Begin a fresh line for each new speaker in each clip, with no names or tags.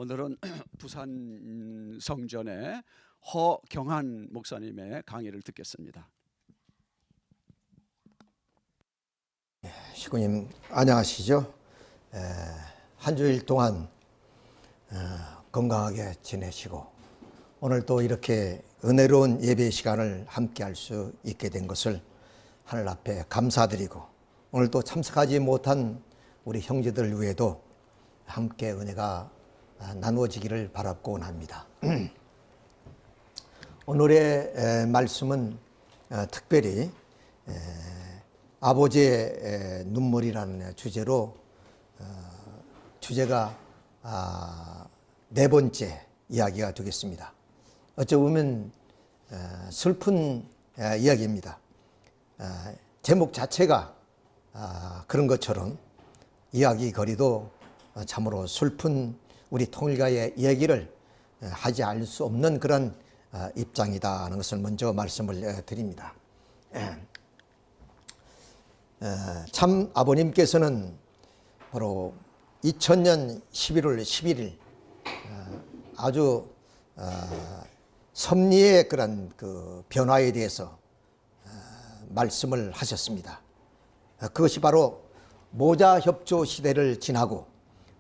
오늘은 부산 성전의 허경한 목사님의 강의를 듣겠습니다.
시구님 안녕하시죠? 한 주일 동안 건강하게 지내시고 오늘 또 이렇게 은혜로운 예배 시간을 함께 할 수 있게 된 것을 하늘 앞에 감사드리고 오늘 또 참석하지 못한 우리 형제들 위에도 함께 은혜가 나누어지기를 바라곤 합니다. 오늘의 말씀은 특별히 아버지의 눈물이라는 주제로 주제가 네 번째 이야기가 되겠습니다. 어찌 보면 슬픈 이야기입니다. 제목 자체가 그런 것처럼 이야기 거리도 참으로 슬픈 우리 통일가의 이야기를 하지 않을 수 없는 그런 입장이다 하는 것을 먼저 말씀을 드립니다. 참 아버님께서는 바로 2000년 11월 11일 아주 섭리의 그런 그 변화에 대해서 말씀을 하셨습니다. 그것이 바로 모자협조 시대를 지나고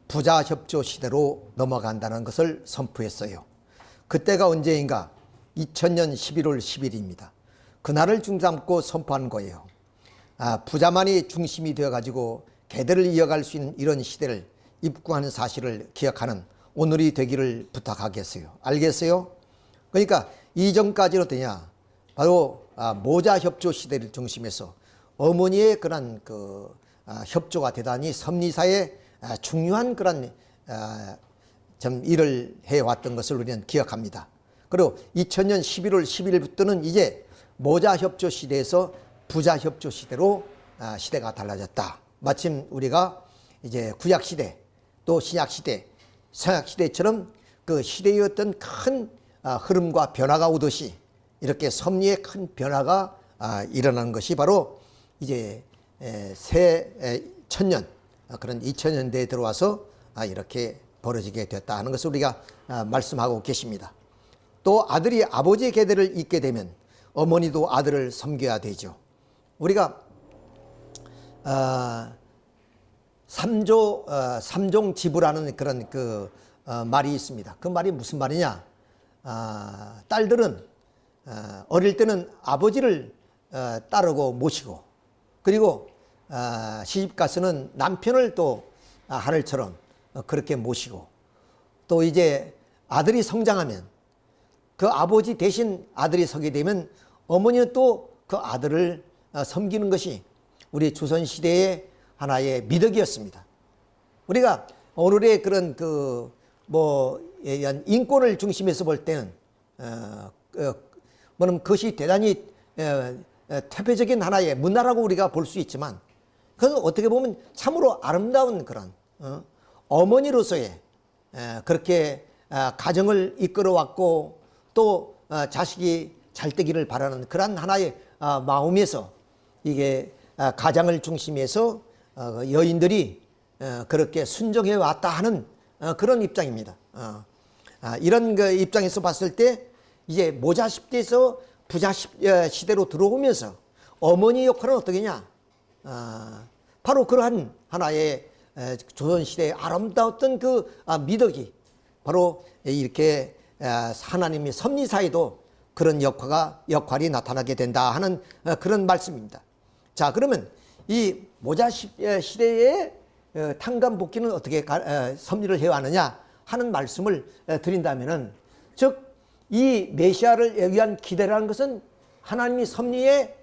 부자협조 시대로 넘어간다는 것을 선포했어요. 그때가 언제인가? 2000년 11월 10일입니다. 그날을 중삼고 선포한 거예요. 부자만이 중심이 되어가지고 계대를 이어갈 수 있는 이런 시대를 입구하는 사실을 기억하는 오늘이 되기를 부탁하겠어요. 알겠어요? 그러니까 이전까지는 어떠냐? 바로 모자협조 시대를 중심해서 어머니의 그런 그 협조가 대단히 섭리사의 중요한 그런 좀 일을 해왔던 것을 우리는 기억합니다. 그리고 2000년 11월 10일부터는 이제 모자협조 시대에서 부자협조 시대로 시대가 달라졌다. 마침 우리가 이제 구약시대 또 신약시대 서약시대처럼 그 시대의 어떤 큰 흐름과 변화가 오듯이 이렇게 섭리의 큰 변화가 일어나는 것이 바로 이제 새 천년 그런 2000년대에 들어와서 이렇게 벌어지게 됐다 하는 것을 우리가 말씀하고 계십니다. 또 아들이 아버지의 계대를 잇게 되면 어머니도 아들을 섬겨야 되죠. 우리가 삼종지부라는 그런 그 말이 있습니다. 그 말이 무슨 말이냐? 딸들은 어릴 때는 아버지를 따르고 모시고 그리고 시집 가서는 남편을 또 하늘처럼 그렇게 모시고 또 이제 아들이 성장하면 그 아버지 대신 아들이 서게 되면 어머니는 또 그 아들을 섬기는 것이 우리 조선시대의 하나의 미덕이었습니다. 우리가 오늘의 그런 그 인권을 중심에서 볼 때는 그것이 대단히 퇴폐적인 하나의 문화라고 우리가 볼 수 있지만 그것은 어떻게 보면 참으로 아름다운 그런 어머니로서의 그렇게 가정을 이끌어왔고 또 자식이 잘 되기를 바라는 그런 하나의 마음에서 이게 가장을 중심해서 여인들이 그렇게 순종해 왔다 하는 그런 입장입니다. 이런 그 입장에서 봤을 때 이제 모자 시대에서 부자 시대로 들어오면서 어머니 역할은 어떠겠냐? 바로 그러한 하나의 조선시대의 아름다웠던 그 미덕이 바로 이렇게 하나님의 섭리사에도 그런 역할이 나타나게 된다 하는 그런 말씀입니다. 자, 그러면 이 모자 시대의 탕감복귀는 어떻게 섭리를 해왔느냐 하는 말씀을 드린다면은 즉 이 메시아를 위한 기대라는 것은 하나님의 섭리의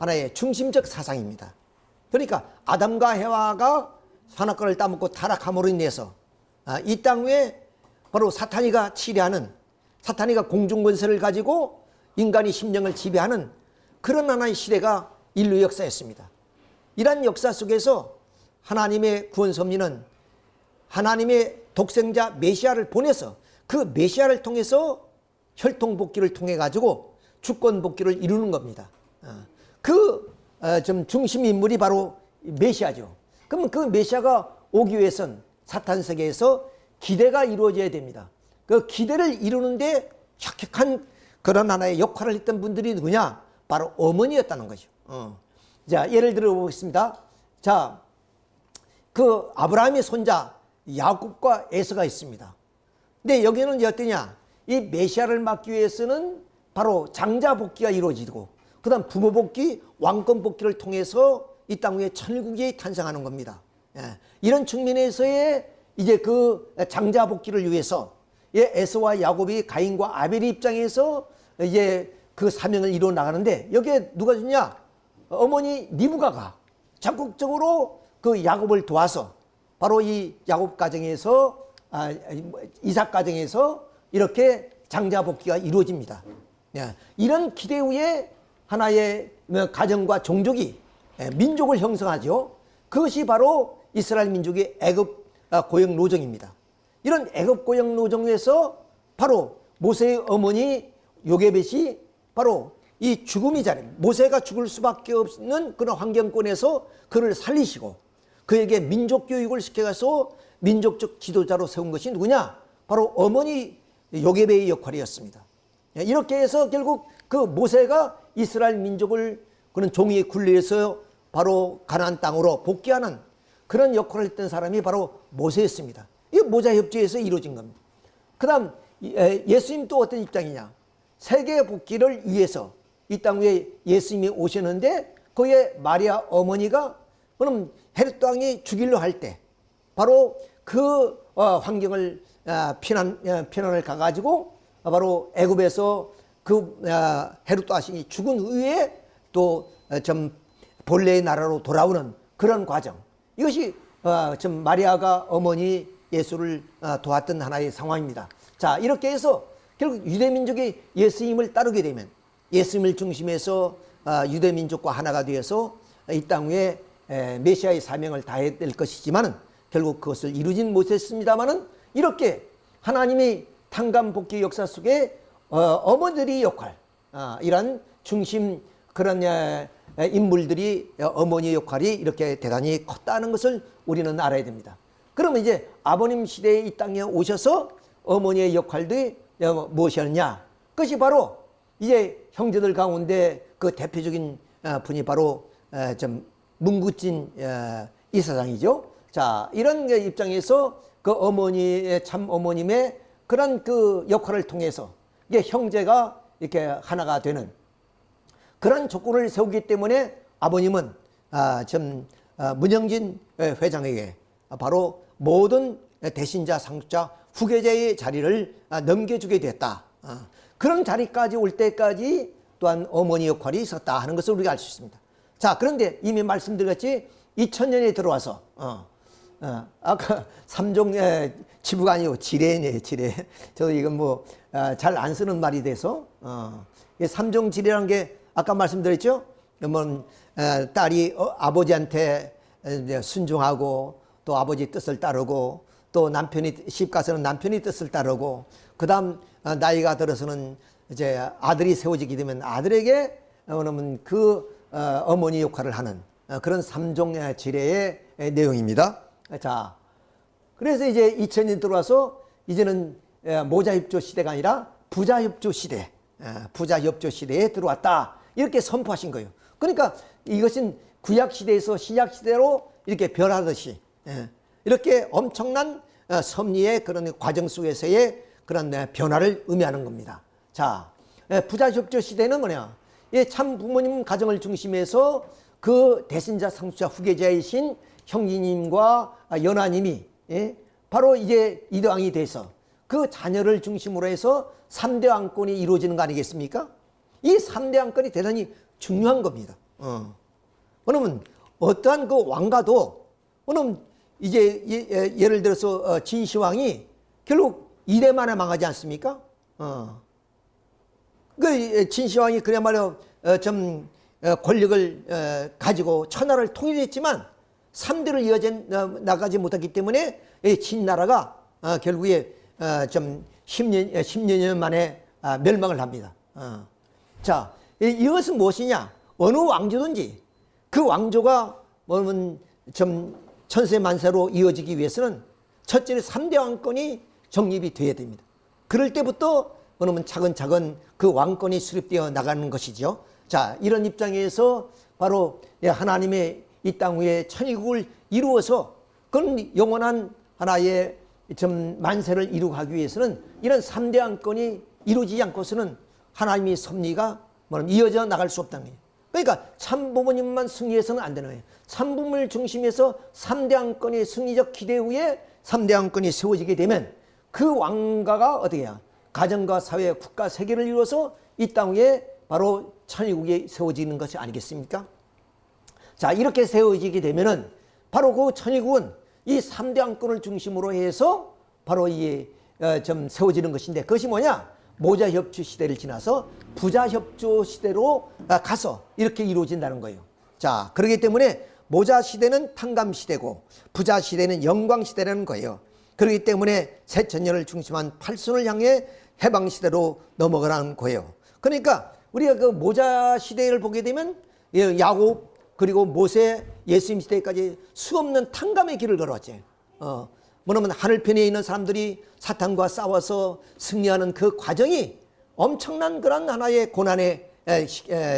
하나의 중심적 사상입니다. 그러니까 아담과 해와가 선악과를 따먹고 타락함으로 인해서 이 땅 위에 바로 사탄이가 치리하는 사탄이가 공중권세를 가지고 인간의 심령을 지배하는 그런 하나의 시대가 인류 역사였습니다. 이러한 역사 속에서 하나님의 구원 섭리는 하나님의 독생자 메시아를 보내서 그 메시아를 통해서 혈통복귀를 통해 가지고 주권복귀를 이루는 겁니다. 그 좀 중심 인물이 바로 메시아죠. 그러면 그 메시아가 오기 위해선 사탄 세계에서 기대가 이루어져야 됩니다. 그 기대를 이루는데 혁혁한 그런 하나의 역할을 했던 분들이 누구냐? 바로 어머니였다는 거죠. 자, 예를 들어 보겠습니다. 자, 그 아브라함의 손자 야곱과 에서가 있습니다. 근데 여기는 이제 어떠냐? 이 메시아를 막기 위해서는 바로 장자 복귀가 이루어지고, 그다음 부모 복귀, 왕권 복귀를 통해서 이 땅 위에 천국이 탄생하는 겁니다. 이런 측면에서의 이제 그 장자 복귀를 위해서 에서와 야곱이 가인과 아벨의 입장에서 이제 그 사명을 이루어 나가는데, 여기에 누가 주냐? 어머니 리브가가 적극적으로 그 야곱을 도와서 바로 이 야곱 가정에서 이삭 가정에서 이렇게 장자 복귀가 이루어집니다. 이런 기대 후에 하나의 가정과 종족이 민족을 형성하죠. 그것이 바로 이스라엘 민족의 애굽 고역 노정입니다. 이런 애굽 고역 노정에서 바로 모세의 어머니 요게벳이 바로 이 죽음의 자리, 모세가 죽을 수밖에 없는 그런 환경권에서 그를 살리시고 그에게 민족 교육을 시켜가서 민족적 지도자로 세운 것이 누구냐? 바로 어머니 요게벳의 역할이었습니다. 이렇게 해서 결국 그 모세가 이스라엘 민족을 그런 종의 굴레에서 바로 가나안 땅으로 복귀하는 그런 역할을 했던 사람이 바로 모세였습니다. 이 모자 협조에서 이루어진 겁니다. 그 다음 예수님 또 어떤 입장이냐? 세계 복귀를 위해서 이 땅 위에 예수님이 오셨는데 거기에 마리아 어머니가 그럼 헤롯 왕이 죽이려 할 때 바로 그 환경을 피난을 가가지고 바로 애굽에서 그 헤롯 왕이 죽은 후에 또 좀 본래의 나라로 돌아오는 그런 과정, 이것이 좀 마리아가 어머니 예수를 도왔던 하나의 상황입니다. 자, 이렇게 해서 결국 유대민족이 예수님을 따르게 되면 예수님을 중심해서 유대민족과 하나가 되어서 이 땅 위에 메시아의 사명을 다해야 될 것이지만 결국 그것을 이루진 못했습니다만은, 이렇게 하나님의 탄감 복귀 역사 속에 어머니들의 역할, 이런 중심 그런 인물들이 어머니의 역할이 이렇게 대단히 컸다는 것을 우리는 알아야 됩니다. 그러면 이제 아버님 시대에 이 땅에 오셔서 어머니의 역할들이 무엇이었냐? 그것이 바로 이제 형제들 가운데 그 대표적인 분이 바로 좀 문구진 이사장이죠. 자, 이런 입장에서 그 어머니의 참 어머님의 그런 그 역할을 통해서 이게 형제가 이렇게 하나가 되는 그런 조건을 세우기 때문에 아버님은 문영진 회장에게 바로 모든 대신자, 상속자, 후계자의 자리를 넘겨주게 됐다. 그런 자리까지 올 때까지 또한 어머니 역할이 있었다 하는 것을 우리가 알 수 있습니다. 자, 그런데 이미 말씀드렸지 2000년에 들어와서 아까 삼종 지부가 아니고 지례네요, 지례. 저도 이건 뭐 잘 안 쓰는 말이 돼서 삼종 지례라는 게 아까 말씀드렸죠. 뭐 딸이 아버지한테 순종하고 또 아버지 뜻을 따르고 또 남편이 시집 가서는 남편이 뜻을 따르고 그다음 나이가 들어서는 이제 아들이 세워지게 되면 아들에게 그 어머니 역할을 하는 그런 삼종 지례의 내용입니다. 자, 그래서 이제 2000년 들어와서 이제는 모자협조 시대가 아니라 부자협조 시대, 부자협조 시대에 들어왔다, 이렇게 선포하신 거예요. 그러니까 이것은 구약 시대에서 신약 시대로 이렇게 변하듯이 이렇게 엄청난 섭리의 그런 과정 속에서의 그런 변화를 의미하는 겁니다. 자, 부자협조 시대는 뭐냐? 참 부모님 가정을 중심해서 그 대신자, 상속자, 후계자이신 형제님과 연하님이 바로 이제 이대왕이 돼서 그 자녀를 중심으로 해서 3대 왕권이 이루어지는 거 아니겠습니까? 이 3대 왕권이 대단히 중요한 겁니다. 그러면 어떠한 그 왕가도 그러면 이제 예를 들어서 진시황이 결국 2대 만에 망하지 않습니까? 그 진시황이 그야말로 좀 권력을 가지고 천하를 통일했지만 3대를 이어져 나가지 못했기 때문에 진나라가 결국에 좀 10년 만에 멸망을 합니다. 자, 이것은 무엇이냐? 어느 왕조든지 그 왕조가 뭐면 좀 천세 만세로 이어지기 위해서는 첫째로 3대 왕권이 정립이 돼야 됩니다. 그럴 때부터 그러면 차근차근 그 왕권이 수립되어 나가는 것이죠. 자, 이런 입장에서 바로 하나님의 이 땅 위에 천의국을 이루어서 그런 영원한 하나의 만세를 이루기 위해서는 이런 3대 왕권이 이루어지지 않고서는 하나님의 섭리가 이어져 나갈 수 없다는 거예요. 그러니까 참부모님만 승리해서는 안 되는 거예요. 참부모를 중심해서 3대 왕권의 승리적 기대 후에 3대 왕권이 세워지게 되면 그 왕가가 어떻게 해요? 가정과 사회, 국가, 세계를 이루어서 이 땅 위에 바로 천의국이 세워지는 것이 아니겠습니까? 자, 이렇게 세워지게 되면은 바로 그 천의국은 이 3대 왕권을 중심으로 해서 바로 세워지는 것인데, 그것이 뭐냐? 모자협조 시대를 지나서 부자협조 시대로 가서 이렇게 이루어진다는 거예요. 자, 그렇기 때문에 모자 시대는 탕감 시대고 부자 시대는 영광 시대라는 거예요. 그렇기 때문에 새천년을 중심한 팔순을 향해 해방 시대로 넘어가라는 거예요. 그러니까 우리가 그 모자 시대를 보게 되면 야곱 그리고 모세, 예수님 시대까지 수없는 탕감의 길을 걸어왔죠. 뭐냐면 하늘편에 있는 사람들이 사탄과 싸워서 승리하는 그 과정이 엄청난 그런 하나의 고난의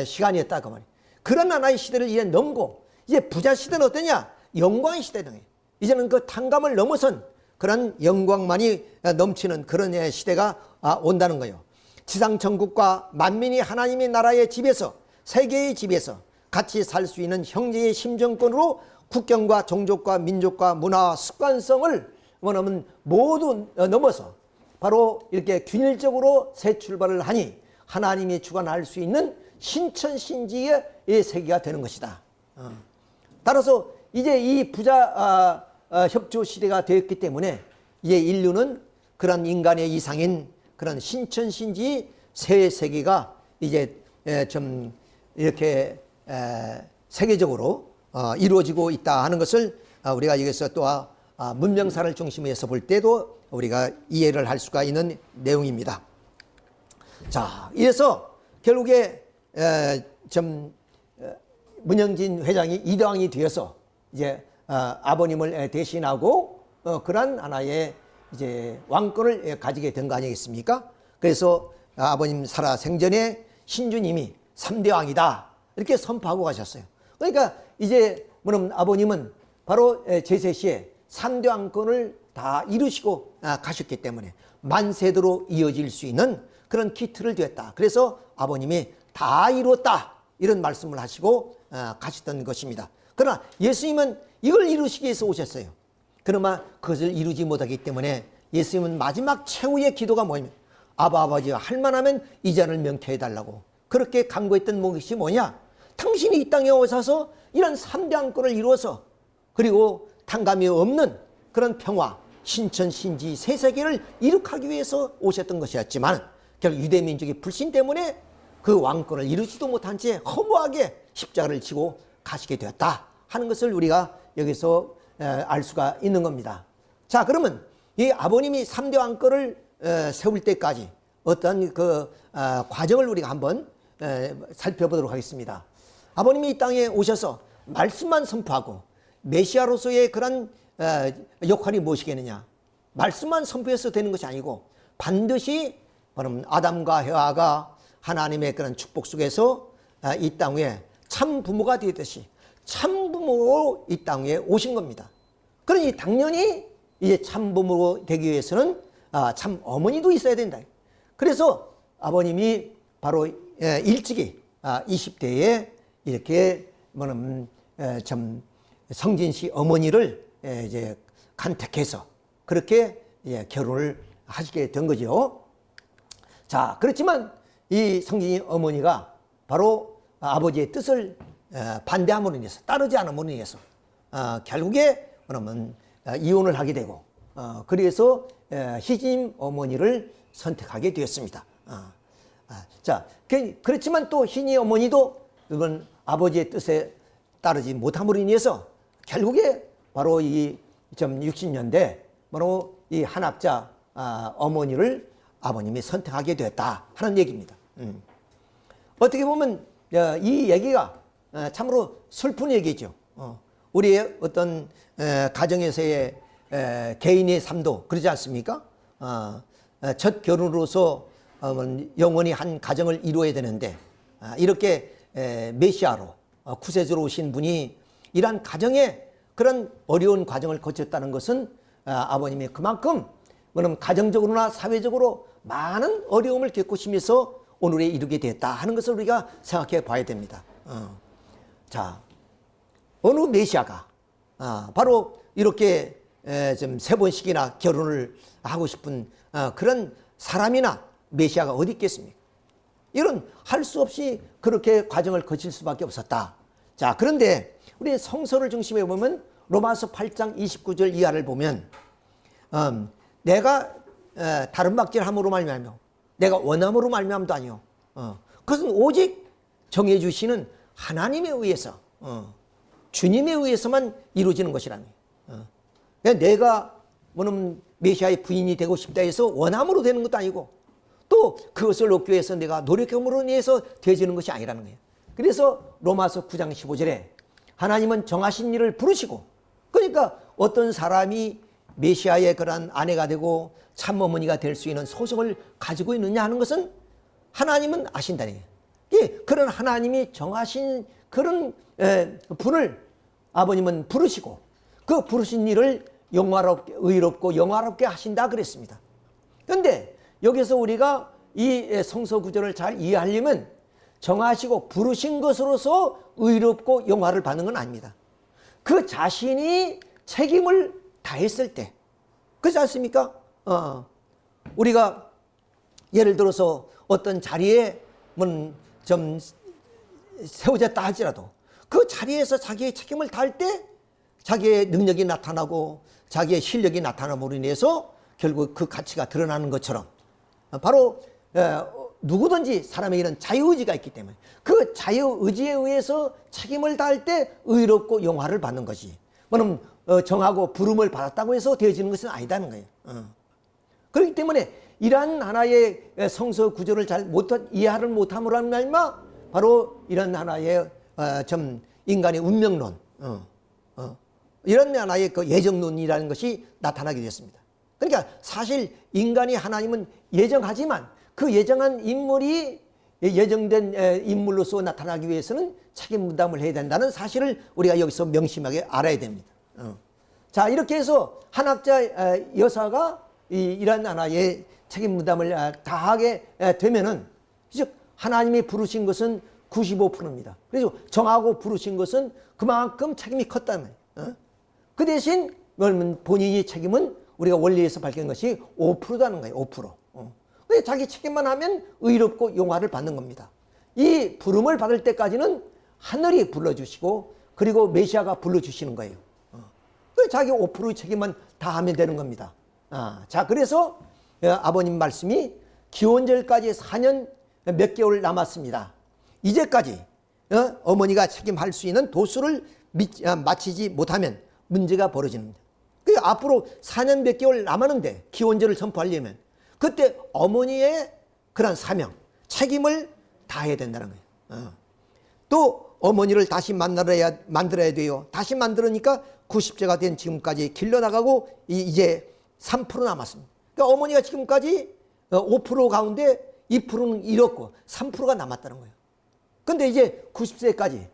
시간이었다 그 말이에요. 그런 하나의 시대를 이제 넘고 이제 부자 시대는 어떠냐? 영광의 시대다. 이제는 그 탕감을 넘어선 그런 영광만이 넘치는 그런 시대가 온다는 거예요. 지상 천국과 만민이 하나님의 나라의 집에서, 세계의 집에서 같이 살 수 있는 형제의 심정권으로 국경과 종족과 민족과 문화 습관성을 뭐냐면 모두 넘어서 바로 이렇게 균일적으로 새 출발을 하니 하나님이 주관할 수 있는 신천신지의 세계가 되는 것이다. 따라서 이제 이 부자 협조 시대가 되었기 때문에 이제 인류는 그런 인간의 이상인 그런 신천신지 새 세계가 이제 좀 이렇게 세계적으로 이루어지고 있다 하는 것을 우리가 여기서 또 문명사를 중심해서 볼 때도 우리가 이해를 할 수가 있는 내용입니다. 자, 이래서 결국에 문영진 회장이 이대왕이 되어서 이제 아버님을 대신하고 그러한 하나의 이제 왕권을 가지게 된 거 아니겠습니까? 그래서 아버님 살아 생전에 신주님이 3대 왕이다 이렇게 선포하고 가셨어요. 그러니까 이제 뭐냐면 아버님은 바로 제세시에 3대 왕권을 다 이루시고 가셨기 때문에 만세대로 이어질 수 있는 그런 기틀을 두었다. 그래서 아버님이 다 이루었다 이런 말씀을 하시고 가셨던 것입니다. 그러나 예수님은 이걸 이루시기 위해서 오셨어요. 그러나 그것을 이루지 못하기 때문에 예수님은 마지막 최후의 기도가 뭐냐면 아버지가 할 만하면 이 잔을 명쾌해 달라고 그렇게 간구했던 것이 뭐냐? 당신이 이 땅에 오셔서 이런 3대 왕권을 이루어서 그리고 탕감이 없는 그런 평화, 신천신지 새 세계를 이룩하기 위해서 오셨던 것이었지만 결국 유대민족의 불신 때문에 그 왕권을 이루지도 못한 채 허무하게 십자가를 지고 가시게 되었다 하는 것을 우리가 여기서 알 수가 있는 겁니다. 자, 그러면 이 아버님이 3대 왕권을 세울 때까지 어떤 그 과정을 우리가 한번 살펴보도록 하겠습니다. 아버님이 이 땅에 오셔서 말씀만 선포하고 메시아로서의 그런 역할이 무엇이겠느냐? 말씀만 선포해서 되는 것이 아니고 반드시 아담과 헤아가 하나님의 그런 축복 속에서 이 땅 위에 참 부모가 되듯이 참 부모로 이 땅 위에 오신 겁니다. 그러니 당연히 이제 참 부모로 되기 위해서는 참 어머니도 있어야 된다. 그래서 아버님이 바로 일찍이 20대에 이렇게 참 성진씨 어머니를 이제 간택해서 그렇게 결혼을 하시게 된 거죠. 자, 그렇지만 이 성진이 어머니가 바로 아버지의 뜻을 반대함으로 인해서 따르지 않음으로 인해서 결국에 그러면 이혼을 하게 되고 그래서 희진 어머니를 선택하게 되었습니다. 자, 그렇지만 또 희진 어머니도 이건 아버지의 뜻에 따르지 못함으로 인해서 결국에 바로 이 60년대 바로 이 한학자 어머니를 아버님이 선택하게 되었다 하는 얘기입니다. 어떻게 보면 이 얘기가 참으로 슬픈 얘기죠. 우리의 어떤 가정에서의 개인의 삶도 그러지 않습니까? 첫 결혼으로서 영원히 한 가정을 이루어야 되는데 이렇게 메시아로 구세주로 오신 분이 이러한 가정에 그런 어려운 과정을 거쳤다는 것은 아버님이 그만큼 가정적으로나 사회적으로 많은 어려움을 겪으시면서 오늘에 이르게 됐다 하는 것을 우리가 생각해 봐야 됩니다. 자, 어느 메시아가 바로 이렇게 좀 3번씩이나 결혼을 하고 싶은 그런 사람이나 메시아가 어디 있겠습니까? 이런 할 수 없이 그렇게 과정을 거칠 수밖에 없었다. 자, 그런데 우리 성서를 중심에 보면 로마서 8장 29절 이하를 보면 내가 다른 박질함으로 말미암아 내가 원함으로 말미암도 아니요. 그것은 오직 정해 주시는 하나님에 의해서 주님에 의해서만 이루어지는 것이라니. 내가 뭐는 메시아의 부인이 되고 싶다 해서 원함으로 되는 것도 아니고 또 그것을 얻기 위해서 내가 노력함으로 인해서 되어지는 것이 아니라는 거예요. 그래서 로마서 9장 15절에 하나님은 정하신 일을 부르시고, 그러니까 어떤 사람이 메시아의 그러한 아내가 되고 참어머니가 될 수 있는 소성을 가지고 있느냐 하는 것은 하나님은 아신다는 거예요. 그런 하나님이 정하신 그런 분을 아버님은 부르시고 그 부르신 일을 영화롭게, 의롭고 영화롭게 하신다 그랬습니다. 그런데 여기서 우리가 이 성서 구절을 잘 이해하려면 정하시고 부르신 것으로서 의롭고 영화를 받는 건 아닙니다. 그 자신이 책임을 다했을 때, 그렇지 않습니까? 우리가 예를 들어서 어떤 자리에 좀 세워졌다 할지라도 그 자리에서 자기의 책임을 다할 때 자기의 능력이 나타나고 자기의 실력이 나타남으로 인해서 결국 그 가치가 드러나는 것처럼 바로 누구든지 사람에게는 자유의지가 있기 때문에 그 자유의지에 의해서 책임을 다할 때 의롭고 영화를 받는 것이 뭐는 정하고 부름을 받았다고 해서 되어지는 것은 아니다는 거예요. 그렇기 때문에 이러한 하나의 성서 구조를 잘 이해를 못함으로 하면 바로 이런 하나의 좀 인간의 운명론, 이런 하나의 그 예정론이라는 것이 나타나게 됐습니다. 그러니까 사실 인간이 하나님은 예정하지만 그 예정한 인물이 예정된 인물로서 나타나기 위해서는 책임 분담을 해야 된다는 사실을 우리가 여기서 명심하게 알아야 됩니다. 자, 이렇게 해서 한학자 여사가 이런 하나의 책임 분담을 다하게 되면은 즉 하나님이 부르신 것은 95%입니다. 그래서 정하고 부르신 것은 그만큼 책임이 컸다는 거예요. 그 대신 본인의 책임은 우리가 원리에서 밝힌 것이 5%다는 거예요. 5%. 자기 책임만 하면 의롭고 용화를 받는 겁니다. 이 부름을 받을 때까지는 하늘이 불러주시고 그리고 메시아가 불러주시는 거예요. 자기 5%의 책임만 다 하면 되는 겁니다. 자, 그래서 아버님 말씀이 기원절까지 4년 몇 개월 남았습니다. 이제까지 어머니가 책임할 수 있는 도수를 마치지 못하면 문제가 벌어집니다. 그 앞으로 4년 몇 개월 남았는데 기원절을 선포하려면 그때 어머니의 그런 사명, 책임을 다해야 된다는 거예요. 또 어머니를 다시 만들어야 돼요. 다시 만들으니까 90세가 된 지금까지 길러나가고 이제 3% 남았습니다. 그러니까 어머니가 지금까지 5% 가운데 2%는 잃었고 3%가 남았다는 거예요. 근데 이제 90세까지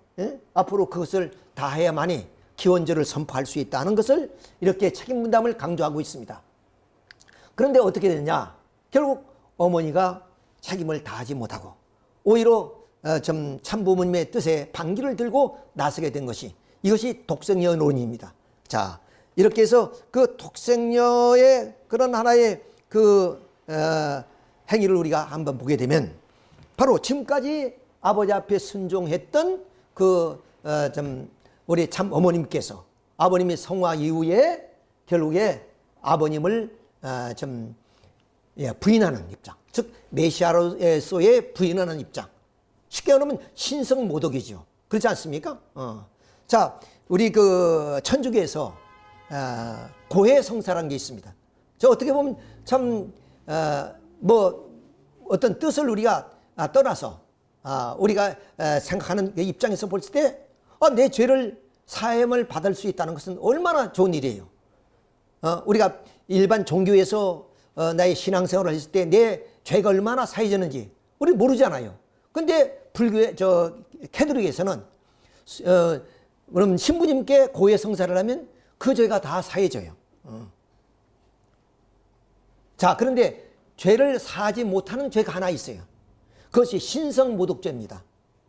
앞으로 그것을 다 해야만이 기원절을 선포할 수 있다는 것을 이렇게 책임 분담을 강조하고 있습니다. 그런데 어떻게 되느냐? 결국 어머니가 책임을 다하지 못하고 오히려 좀 참부모님의 뜻에 반기를 들고 나서게 된 것이 이것이 독생녀론입니다. 자, 이렇게 해서 그 독생녀의 그런 하나의 그 행위를 우리가 한번 보게 되면 바로 지금까지 아버지 앞에 순종했던 그 우리 참 어머님께서 아버님의 성화 이후에 결국에 아버님을 좀 부인하는 입장, 즉 메시아로서의 부인하는 입장. 쉽게 말하면 신성모독이죠. 그렇지 않습니까? 자, 우리 그 천주교에서 고해성사라는 게 있습니다. 저 어떻게 보면 참 뭐 어떤 뜻을 우리가 떠나서 우리가 생각하는 입장에서 볼 때 내 죄를 사함을 받을 수 있다는 것은 얼마나 좋은 일이에요. 우리가 일반 종교에서 나의 신앙생활을 했을 때 내 죄가 얼마나 사해졌는지 우리 모르잖아요. 근데 불교의 캐톨릭에서는 그럼 신부님께 고해 성사를 하면 그 죄가 다 사해져요. 자, 그런데 죄를 사하지 못하는 죄가 하나 있어요. 그것이 신성모독죄입니다.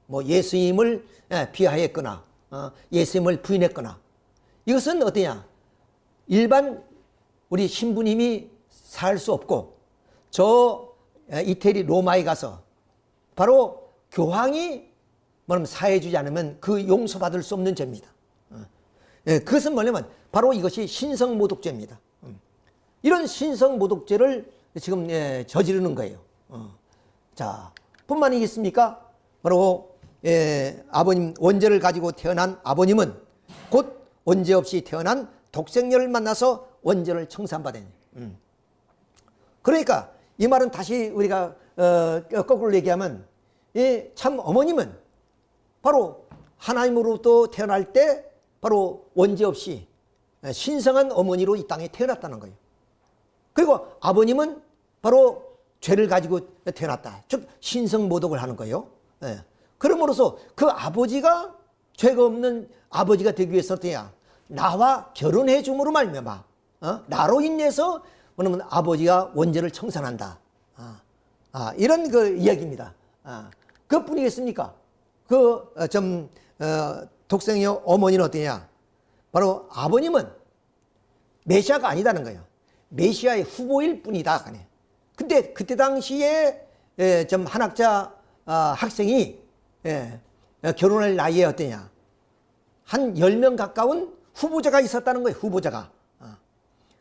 뭐 예수님을 비하했거나 예수님을 부인했거나, 이것은 어떠냐? 일반 우리 신부님이 살 수 없고 저 이태리 로마에 가서 바로 교황이 뭐냐면 사해주지 않으면 그 용서받을 수 없는 죄입니다. 그것은 뭐냐면 바로 이것이 신성모독죄입니다. 이런 신성모독죄를 지금 저지르는 거예요. 자, 뿐만 아니겠습니까? 바로 아버님 원죄를 가지고 태어난 아버님은 곧 원죄 없이 태어난 독생녀를 만나서 원죄를 청산받은. 그러니까 이 말은 다시 우리가 거꾸로 얘기하면 참 어머님은 바로 하나님으로부터 태어날 때 바로 원죄 없이 신성한 어머니로 이 땅에 태어났다는 거예요. 그리고 아버님은 바로 죄를 가지고 태어났다. 즉 신성모독을 하는 거예요. 그러므로서 그 아버지가 죄가 없는 아버지가 되기 위해서 어떠냐? 나와 결혼해 줌으로 말미암아 나로 인해서 뭐냐면 아버지가 원죄를 청산한다. 이런 그 이야기입니다. 그뿐이겠습니까? 독생녀 어머니는 어떠냐? 바로 아버님은 메시아가 아니다는 거예요. 메시아의 후보일 뿐이다. 근데 그때 당시에 한학자 학생이 결혼할 나이에 어떠냐? 한 10명 가까운 후보자가 있었다는 거예요. 후보자가.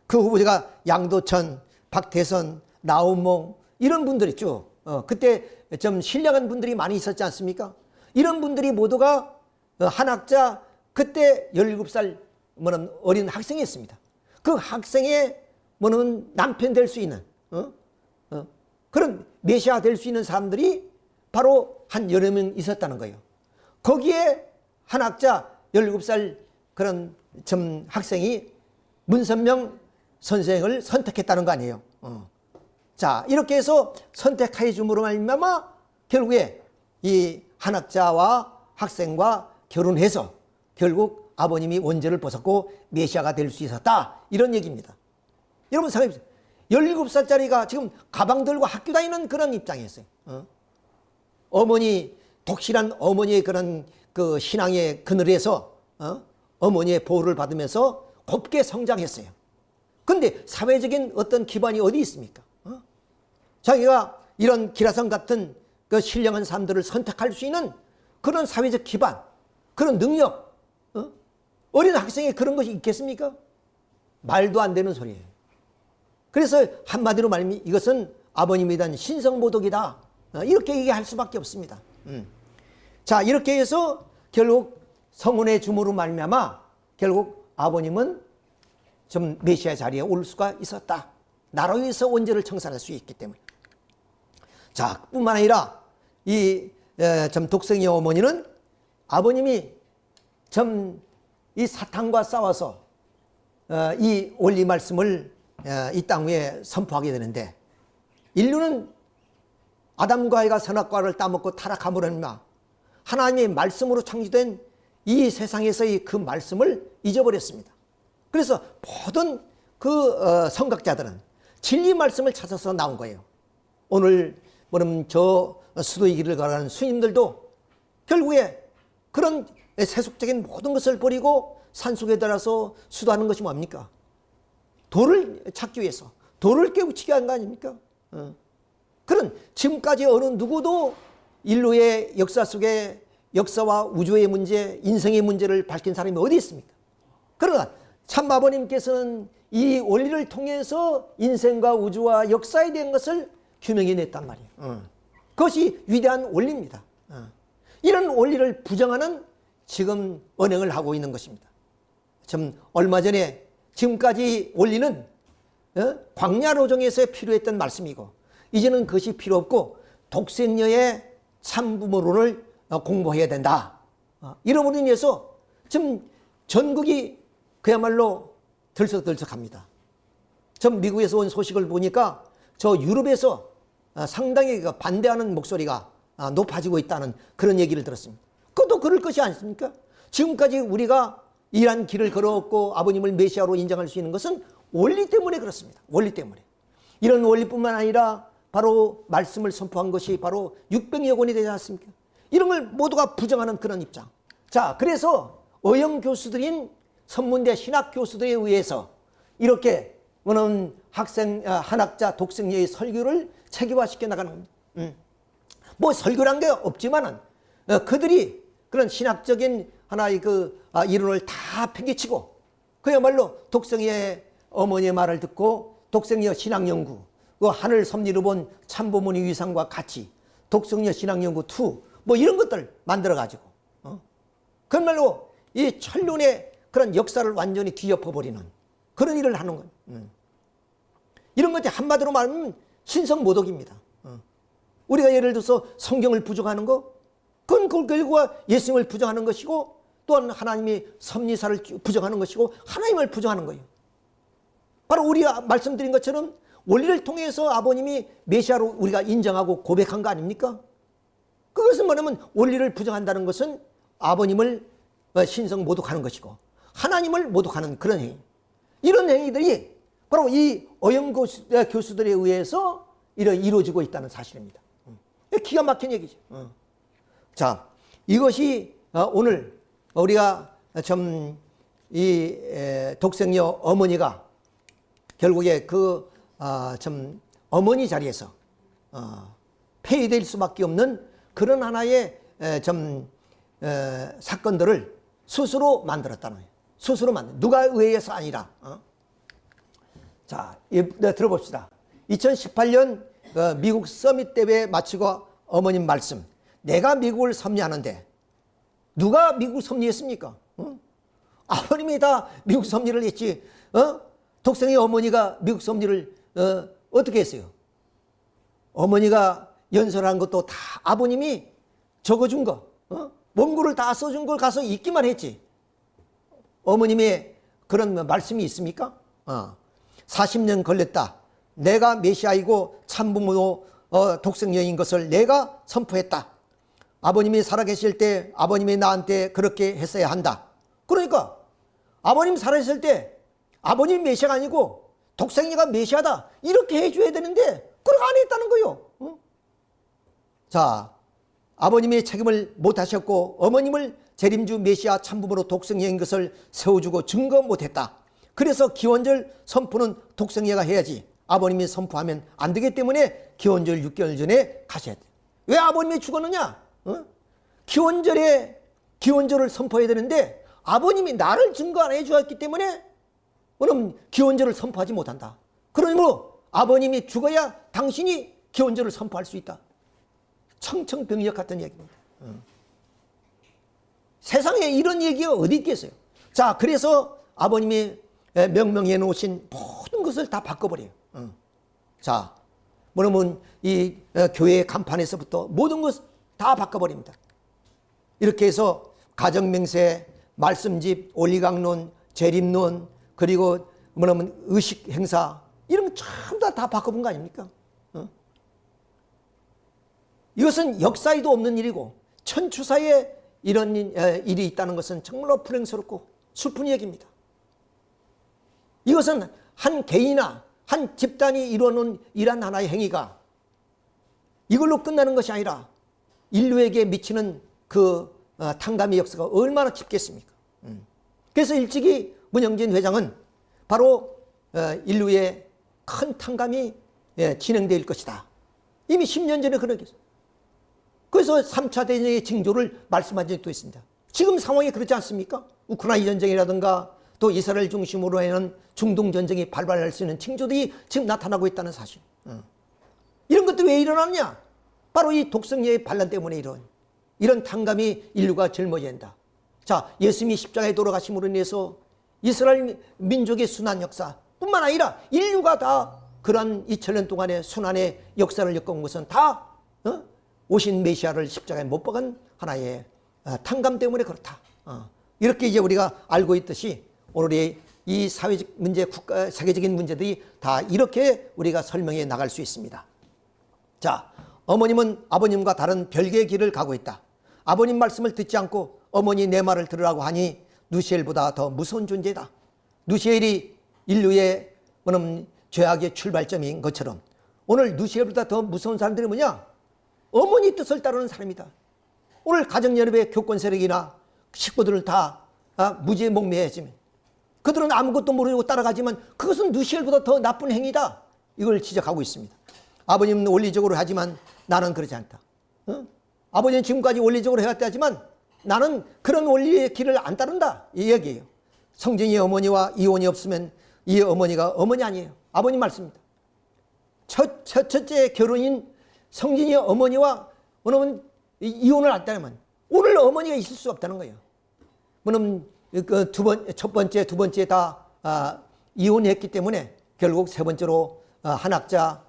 그 후보자가 양도천, 박태선, 나우몽 이런 분들이 쭉 그때 좀 신령한 분들이 많이 있었지 않습니까? 이런 분들이 모두가 한학자 그때 17살 어린 학생이었습니다. 그 학생의 남편 될 수 있는 그런 메시아 될 수 있는 사람들이 바로 한 여러 명 있었다는 거예요. 거기에 한학자 17살 그런 학생이 문선명 선생을 선택했다는 거 아니에요. 자, 이렇게 해서 선택해 줌으로 말미암아 결국에 이 한학자와 학생과 결혼해서 결국 아버님이 원죄를 벗었고 메시아가 될 수 있었다. 이런 얘기입니다. 여러분 생각해 보세요. 17살짜리가 지금 가방 들고 학교 다니는 그런 입장이었어요. 어머니, 독실한 어머니의 그런 그 신앙의 그늘에서 어머니의 보호를 받으면서 곱게 성장했어요. 근데 사회적인 어떤 기반이 어디 있습니까? 자기가 이런 기라성 같은 그 신령한 사람들을 선택할 수 있는 그런 사회적 기반, 그런 능력, 어린 학생에 그런 것이 있겠습니까? 말도 안 되는 소리예요. 그래서 한마디로 말하면 이것은 아버님에 대한 신성모독이다. 이렇게 얘기할 수밖에 없습니다. 자, 이렇게 해서 결국 성혼의 주모로 말미암아 결국 아버님은 좀 메시아 자리에 올 수가 있었다. 나로 인해서 원죄를 청산할 수 있기 때문에. 자, 뿐만 아니라 이 독생녀 어머니는 아버님이 이 사탄과 싸워서 이 원리 말씀을 이 땅 위에 선포하게 되는데, 인류는 아담과 하와가 선악과를 따먹고 타락함으로 인하여 하나님의 말씀으로 창조된 이 세상에서의 그 말씀을 잊어버렸습니다. 그래서 모든 그 성각자들은 진리 말씀을 찾아서 나온 거예요. 오늘 뭐냐면 저 수도의 길을 걸어가는 스님들도 결국에 그런 세속적인 모든 것을 버리고 산속에 들어서 수도하는 것이 뭡니까? 도를 찾기 위해서, 도를 깨우치게 한 거 아닙니까? 그런 지금까지 어느 누구도 인류의 역사 속에 역사와 우주의 문제, 인생의 문제를 밝힌 사람이 어디 있습니까? 그러나 참 아버님께서는 이 원리를 통해서 인생과 우주와 역사에 대한 것을 규명해냈단 말이에요. 그것이 위대한 원리입니다. 이런 원리를 부정하는 지금 언행을 하고 있는 것입니다. 좀 얼마 전에 지금까지 원리는 광야로정에서 필요했던 말씀이고, 이제는 그것이 필요 없고 독생녀의 참부모론을 공부해야 된다. 이러므로 인해서 지금 전국이 그야말로 들썩들썩합니다. 전 미국에서 온 소식을 보니까 저 유럽에서 상당히 반대하는 목소리가 높아지고 있다는 그런 얘기를 들었습니다. 그것도 그럴 것이 아닙니까? 지금까지 우리가 이러한 길을 걸어왔고 아버님을 메시아로 인정할 수 있는 것은 원리 때문에 그렇습니다. 원리 때문에. 이런 원리뿐만 아니라 바로 말씀을 선포한 것이 바로 600여 권이 되지 않습니까? 이런 걸 모두가 부정하는 그런 입장. 자, 그래서 어영 교수들인 선문대 신학 교수들에 의해서 이렇게 오는 한학자 독생녀의 설교를 체계화시켜 나가는 겁니다. 뭐 설교란 게 없지만은 그들이 그런 신학적인 하나의 이론을 다 팽개치고 그야말로 독생녀의 어머니의 말을 듣고 독생녀 신학연구, 그 하늘 섭리로 본 참부모니 위상과 같이 독생녀 신학연구 2, 뭐 이런 것들 만들어가지고 그야말로 이 천륜의 그런 역사를 완전히 뒤엎어버리는 그런 일을 하는 거예요. 이런 것이 한마디로 말하면 신성모독입니다. 우리가 예를 들어서 성경을 부정하는 거, 그건 그 결과 예수님을 부정하는 것이고 또한 하나님이 섭리사를 부정하는 것이고 하나님을 부정하는 거예요. 바로 우리가 말씀드린 것처럼 원리를 통해서 아버님이 메시아로 우리가 인정하고 고백한 거 아닙니까? 그것은 뭐냐면 원리를 부정한다는 것은 아버님을 신성 모독하는 것이고 하나님을 모독하는 그런 행위. 이런 행위들이 바로 이 어영 교수들에 의해서 이루어지고 있다는 사실입니다. 기가 막힌 얘기죠. 자, 이것이 오늘 우리가 참 이 독생녀 어머니가 결국에 참 어머니 자리에서 폐위될 수밖에 없는 그런 하나의 사건들을 스스로 만들었다는 거예요. 스스로 누가 의해서 아니라. 자, 들어봅시다. 2018년 미국 서밋 대회 마치고 어머님 말씀. 내가 미국을 섭리하는데 누가 미국 섭리했습니까? 아버님이 다 미국 섭리를 했지. 독생의 어머니가 미국 섭리를 어떻게 했어요? 어머니가 연설한 것도 다 아버님이 적어준 거, 원고를 다 써준 걸 가서 읽기만 했지. 어머님의 그런 말씀이 있습니까? 40년 걸렸다. 내가 메시아이고 참부모 독생녀인 것을 내가 선포했다. 아버님이 살아계실 때 아버님이 나한테 그렇게 했어야 한다. 그러니까 아버님 살아계실 때 아버님이 메시아가 아니고 독생녀가 메시아다 이렇게 해줘야 되는데 그렇게 안 했다는 거예요. 자, 아버님의 책임을 못하셨고 어머님을 재림주 메시아 참부모로 독생녀인 것을 세워주고 증거 못했다. 그래서 기원절 선포는 독생녀가 해야지 아버님이 선포하면 안 되기 때문에 기원절 6개월 전에 가셔야 돼. 왜 아버님이 죽었느냐? 기원절을 선포해야 되는데 아버님이 나를 증거 안 해주었기 때문에 그럼 기원절을 선포하지 못한다. 그러므로 아버님이 죽어야 당신이 기원절을 선포할 수 있다. 청청병력 같은 얘기입니다. 세상에 이런 얘기가 어디 있겠어요? 자, 그래서 아버님이 명명해 놓으신 모든 것을 다 바꿔버려요. 자, 뭐냐면 이 교회 간판에서부터 모든 것 다 바꿔버립니다. 이렇게 해서 가정맹세, 말씀집, 올리강론, 재림론, 그리고 뭐냐면 의식 행사 이런 거 전부 다 바꿔본 거 아닙니까? 이것은 역사에도 없는 일이고 천추사에 이런 일이 있다는 것은 정말로 불행스럽고 슬픈 얘기입니다. 이것은 한 개인이나 한 집단이 이루어놓은 이러한 하나의 행위가 이걸로 끝나는 것이 아니라 인류에게 미치는 그 탕감의 역사가 얼마나 깊겠습니까? 그래서 일찍이 문영진 회장은 바로 인류의 큰 탕감이 진행될 것이다. 이미 10년 전에 그렇게 했어요. 그래서 3차 대전의 징조를 말씀한 적도 있습니다. 지금 상황이 그렇지 않습니까? 우크라이나 전쟁이라든가 또 이스라엘 중심으로 하는 중동 전쟁이 발발할 수 있는 징조들이 지금 나타나고 있다는 사실. 이런 것들이 왜 일어났냐? 바로 이 독생녀의 반란 때문에 이런 탕감이 인류가 짊어진다. 자, 예수님이 십자가에 돌아가심으로 인해서 이스라엘 민족의 순환 역사 뿐만 아니라 인류가 다 그러한 2000년 동안의 순환의 역사를 겪은 것은 다 오신 메시아를 십자가에 못 박은 하나의 탕감 때문에 그렇다. 이렇게 이제 우리가 알고 있듯이 오늘의 이 사회적 문제, 국가, 세계적인 문제들이 다 이렇게 우리가 설명해 나갈 수 있습니다. 자, 어머님은 아버님과 다른 별개의 길을 가고 있다. 아버님 말씀을 듣지 않고 어머니 내 말을 들으라고 하니 누시엘보다 더 무서운 존재다. 누시엘이 인류의 죄악의 출발점인 것처럼 오늘 누시엘보다 더 무서운 사람들이 뭐냐? 어머니 뜻을 따르는 사람이다. 오늘 가정연합의 교권 세력이나 식구들을 다 무지몽매해지면 그들은 아무것도 모르고 따라가지만 그것은 누시엘보다 더 나쁜 행위다. 이걸 지적하고 있습니다. 아버님은 원리적으로 하지만 나는 그러지 않다. 아버지는 지금까지 원리적으로 해왔다지만 나는 그런 원리의 길을 안 따른다. 이 얘기예요. 성진이 어머니와 이혼이 없으면 이 어머니가 어머니 아니에요. 아버님 말씀입니다. 첫째 결혼인 성진이 어머니와 이혼을 했다면 오늘 어머니가 있을 수 없다는 거예요. 첫 번째, 두 번째 다 이혼했기 때문에 결국 세 번째로 한학자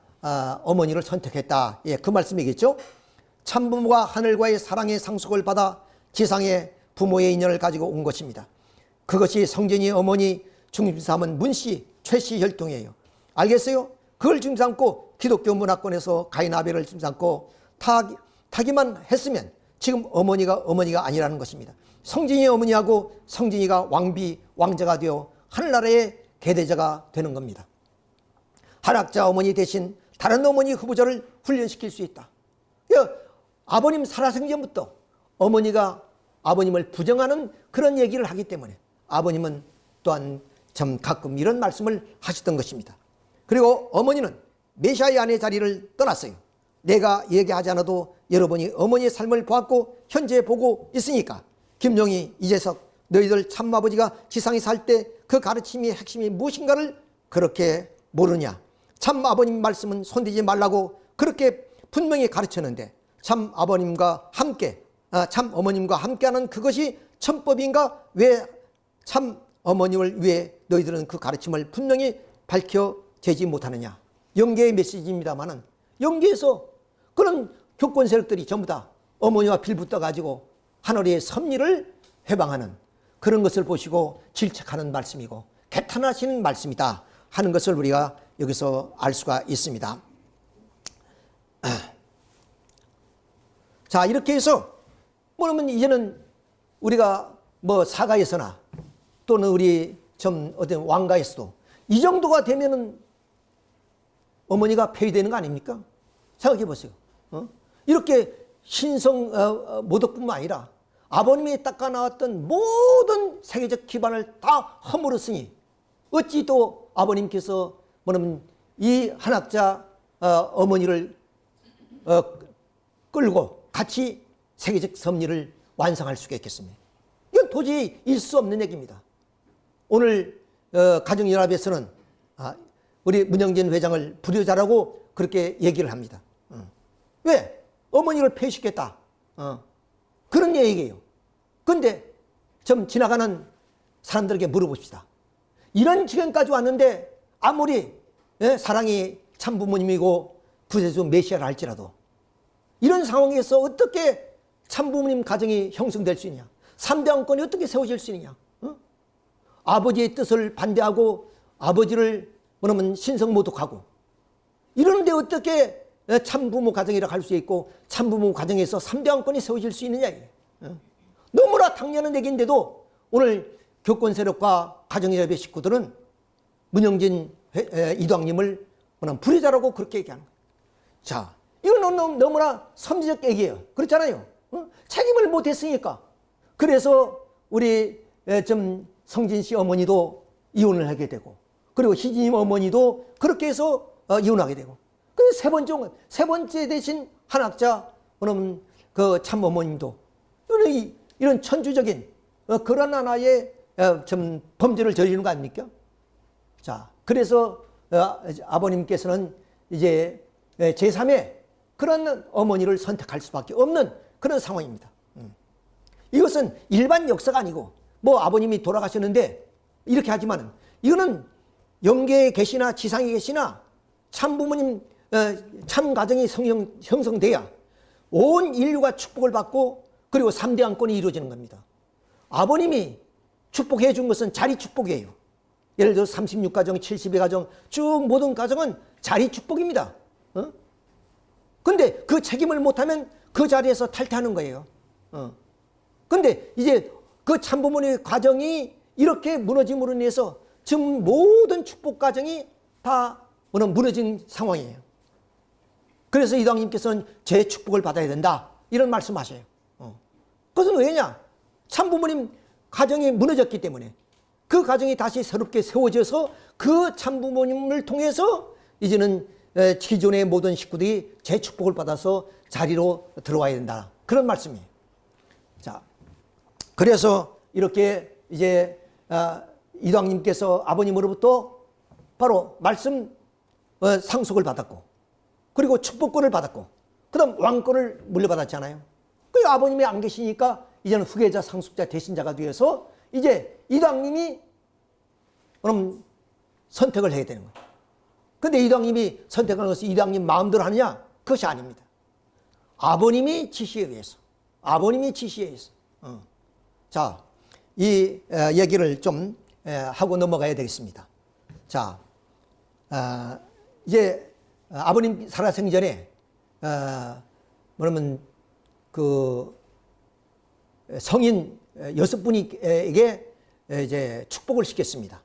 어머니를 선택했다. 예, 그 말씀이겠죠. 참부모가 하늘과의 사랑의 상속을 받아 지상의 부모의 인연을 가지고 온 것입니다. 그것이 성진이 어머니 중심 삼은 문씨, 최씨 혈통이에요. 알겠어요? 그걸 중심 삼고 기독교 문화권에서 가인 아벨을 중심 삼고 타기만 했으면 지금 어머니가 아니라는 것입니다. 성진이 어머니하고 성진이가 왕자가 되어 하늘나라의 계대자가 되는 겁니다. 한학자 어머니 대신 다른 어머니 후보자를 훈련시킬 수 있다. 아버님 살아생전부터 어머니가 아버님을 부정하는 그런 얘기를 하기 때문에 아버님은 또한 참 가끔 이런 말씀을 하셨던 것입니다. 그리고 어머니는 메시아의 아내 자리를 떠났어요. 내가 얘기하지 않아도 여러분이 어머니의 삶을 보았고 현재 보고 있으니까 김용희, 이재석 너희들 참아버지가 지상에 살 때 그 가르침이 핵심이 무엇인가를 그렇게 모르냐. 참 아버님 말씀은 손대지 말라고 그렇게 분명히 가르쳤는데 참 아버님과 함께 참 어머님과 함께하는 그것이 천법인가? 왜 참 어머님을 위해 너희들은 그 가르침을 분명히 밝혀제지 못하느냐. 영계의 메시지입니다만은 영계에서 그런 교권 세력들이 전부 다 어머니와 빌붙어 가지고 하늘의 섭리를 회방하는 그런 것을 보시고 질책하는 말씀이고 개탄하시는 말씀이다 하는 것을 우리가 여기서 알 수가 있습니다. 자, 이렇게 해서 뭐냐면 이제는 우리가 사가에서나 또는 우리 어떤 왕가에서도 이 정도가 되면은 어머니가 폐위되는 거 아닙니까? 생각해 보세요. 이렇게 신성 모독뿐만 아니라 아버님이 닦아 나왔던 모든 세계적 기반을 다 허물었으니 어찌 또 아버님께서 뭐냐면 이 한학자 어머니를 끌고 같이 세계적 섭리를 완성할 수가 있겠습니다. 이건 도저히 있을 수 없는 얘기입니다. 오늘 가정연합에서는 우리 문영진 회장을 불효자라고 그렇게 얘기를 합니다. 왜? 어머니를 폐시켰다. 그런 얘기예요. 그런데 좀 지나가는 사람들에게 물어봅시다. 이런 지경까지 왔는데 아무리 사랑이 참 부모님이고 구세주 메시아를 할지라도 이런 상황에서 어떻게 참 부모님 가정이 형성될 수 있냐? 3대 왕권이 어떻게 세워질 수 있느냐? 아버지의 뜻을 반대하고 아버지를 뭐냐면 신성모독하고 이러는데 어떻게 참부모 가정이라고 할 수 있고 참부모 가정에서 3대 왕권이 세워질 수 있느냐. 너무나 당연한 얘기인데도 오늘 교권 세력과 가정연합의 식구들은 문영진 이도왕님을 불효자라고 그렇게 얘기하는 거예요. 자, 이건 너무나 선지적 얘기예요. 그렇잖아요. 책임을 못했으니까. 그래서 우리 성진 씨 어머니도 이혼을 하게 되고 그리고 희진님 어머니도 그렇게 해서 이혼하게 되고 그래서 세 번째 대신 한학자 그 참 어머님도 이런 천주적인 그런 하나의 범죄를 저지르는 거 아닙니까? 자, 그래서 아버님께서는 이제 제3의 그런 어머니를 선택할 수밖에 없는 그런 상황입니다. 이것은 일반 역사가 아니고 아버님이 돌아가셨는데 이렇게 하지만은 이거는 영계에 계시나 지상에 계시나 참 부모님 참 가정이 형성돼야 온 인류가 축복을 받고 그리고 3대 왕권이 이루어지는 겁니다. 아버님이 축복해 준 것은 자리 축복이에요. 예를 들어 36가정, 72가정 쭉 모든 가정은 자리 축복입니다. 근데 그 책임을 못하면 그 자리에서 탈퇴하는 거예요. 근데 이제 그 참부모님의 가정이 이렇게 무너짐으로 인해서 지금 모든 축복 가정이 다 무너진 상황이에요. 그래서 이당님께서는 제 축복을 받아야 된다, 이런 말씀하셔요. 그것은 왜냐? 참부모님 가정이 무너졌기 때문에 그 가정이 다시 새롭게 세워져서 그 참부모님을 통해서 이제는 기존의 모든 식구들이 제 축복을 받아서 자리로 들어와야 된다, 그런 말씀이에요. 자, 그래서 이렇게 이제 이당님께서 아버님으로부터 바로 말씀 상속을 받았고, 그리고 축복권을 받았고, 그 다음 왕권을 물려받았잖아요. 그 아버님이 안 계시니까 이제는 후계자, 상속자, 대신자가 되어서 이제 이당님이 그럼 선택을 해야 되는 거예요. 근데 이당님이 선택하는 것이 이당님 마음대로 하느냐? 그것이 아닙니다. 아버님이 지시에 의해서, 아버님이 지시에 의해서. 자, 이 얘기를 좀 하고 넘어가야 되겠습니다. 자, 이제 아버님 살아생전에 뭐냐면 그 성인 6분에게 이제 축복을 시켰습니다.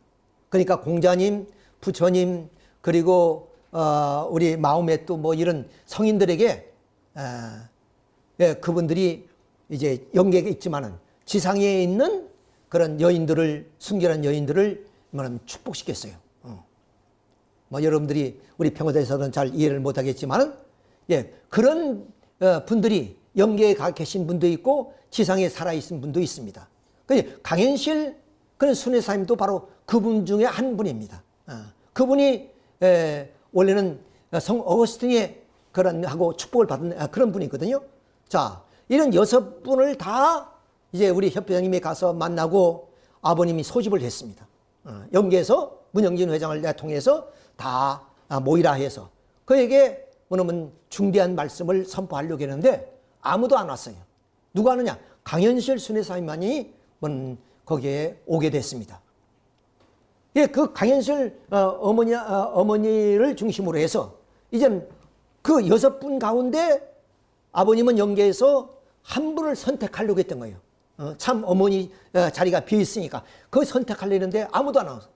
그러니까 공자님, 부처님, 그리고 우리 마음에 또 뭐 이런 성인들에게 그분들이 이제 영계에 있지만은 지상에 있는 그런 여인들을, 순결한 여인들을 말하면 축복시켰어요. 뭐 여러분들이 우리 평화대에서는 잘 이해를 못하겠지만은, 그런 분들이 영계에 가 계신 분도 있고 지상에 살아 있는 분도 있습니다. 강현실 그런 순회사님도 바로 그분 중에 한 분입니다. 그분이 원래는 성 어거스틴의 그런 하고 축복을 받은 그런 분이거든요. 자, 이런 6분을 다 이제 우리 협회장님이 가서 만나고 아버님이 소집을 했습니다. 영계에서 문영진 회장을 통해서 다 모이라 해서 그에게 뭐냐면 중대한 말씀을 선포하려고 했는데 아무도 안 왔어요. 누가 하느냐? 강현실 순회사님만이 거기에 오게 됐습니다. 그 강현실 어머니를 중심으로 해서 이제 그 6분 가운데 아버님은 영계에서 한 분을 선택하려고 했던 거예요. 참 어머니 자리가 비어 있으니까 그 선택하려고 했는데 아무도 안 와서.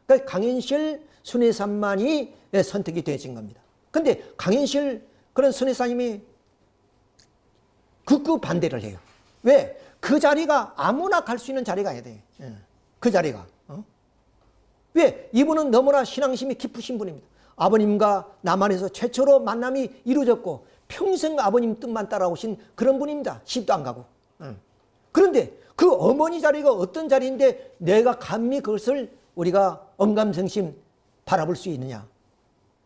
그러니까 강현실 순회사만이 선택이 되어진 겁니다. 근데 강현실 그런 순회사님이 극구 반대를 해요. 왜? 그 자리가 아무나 갈 수 있는 자리가 아니야 돼. 그 자리가. 왜? 이분은 너무나 신앙심이 깊으신 분입니다. 아버님과 남한에서 최초로 만남이 이루어졌고 평생 아버님 뜻만 따라오신 그런 분입니다. 집도 안 가고. 그런데 그 어머니 자리가 어떤 자리인데 내가 감히 그것을 우리가 언감생심 바라볼 수 있느냐.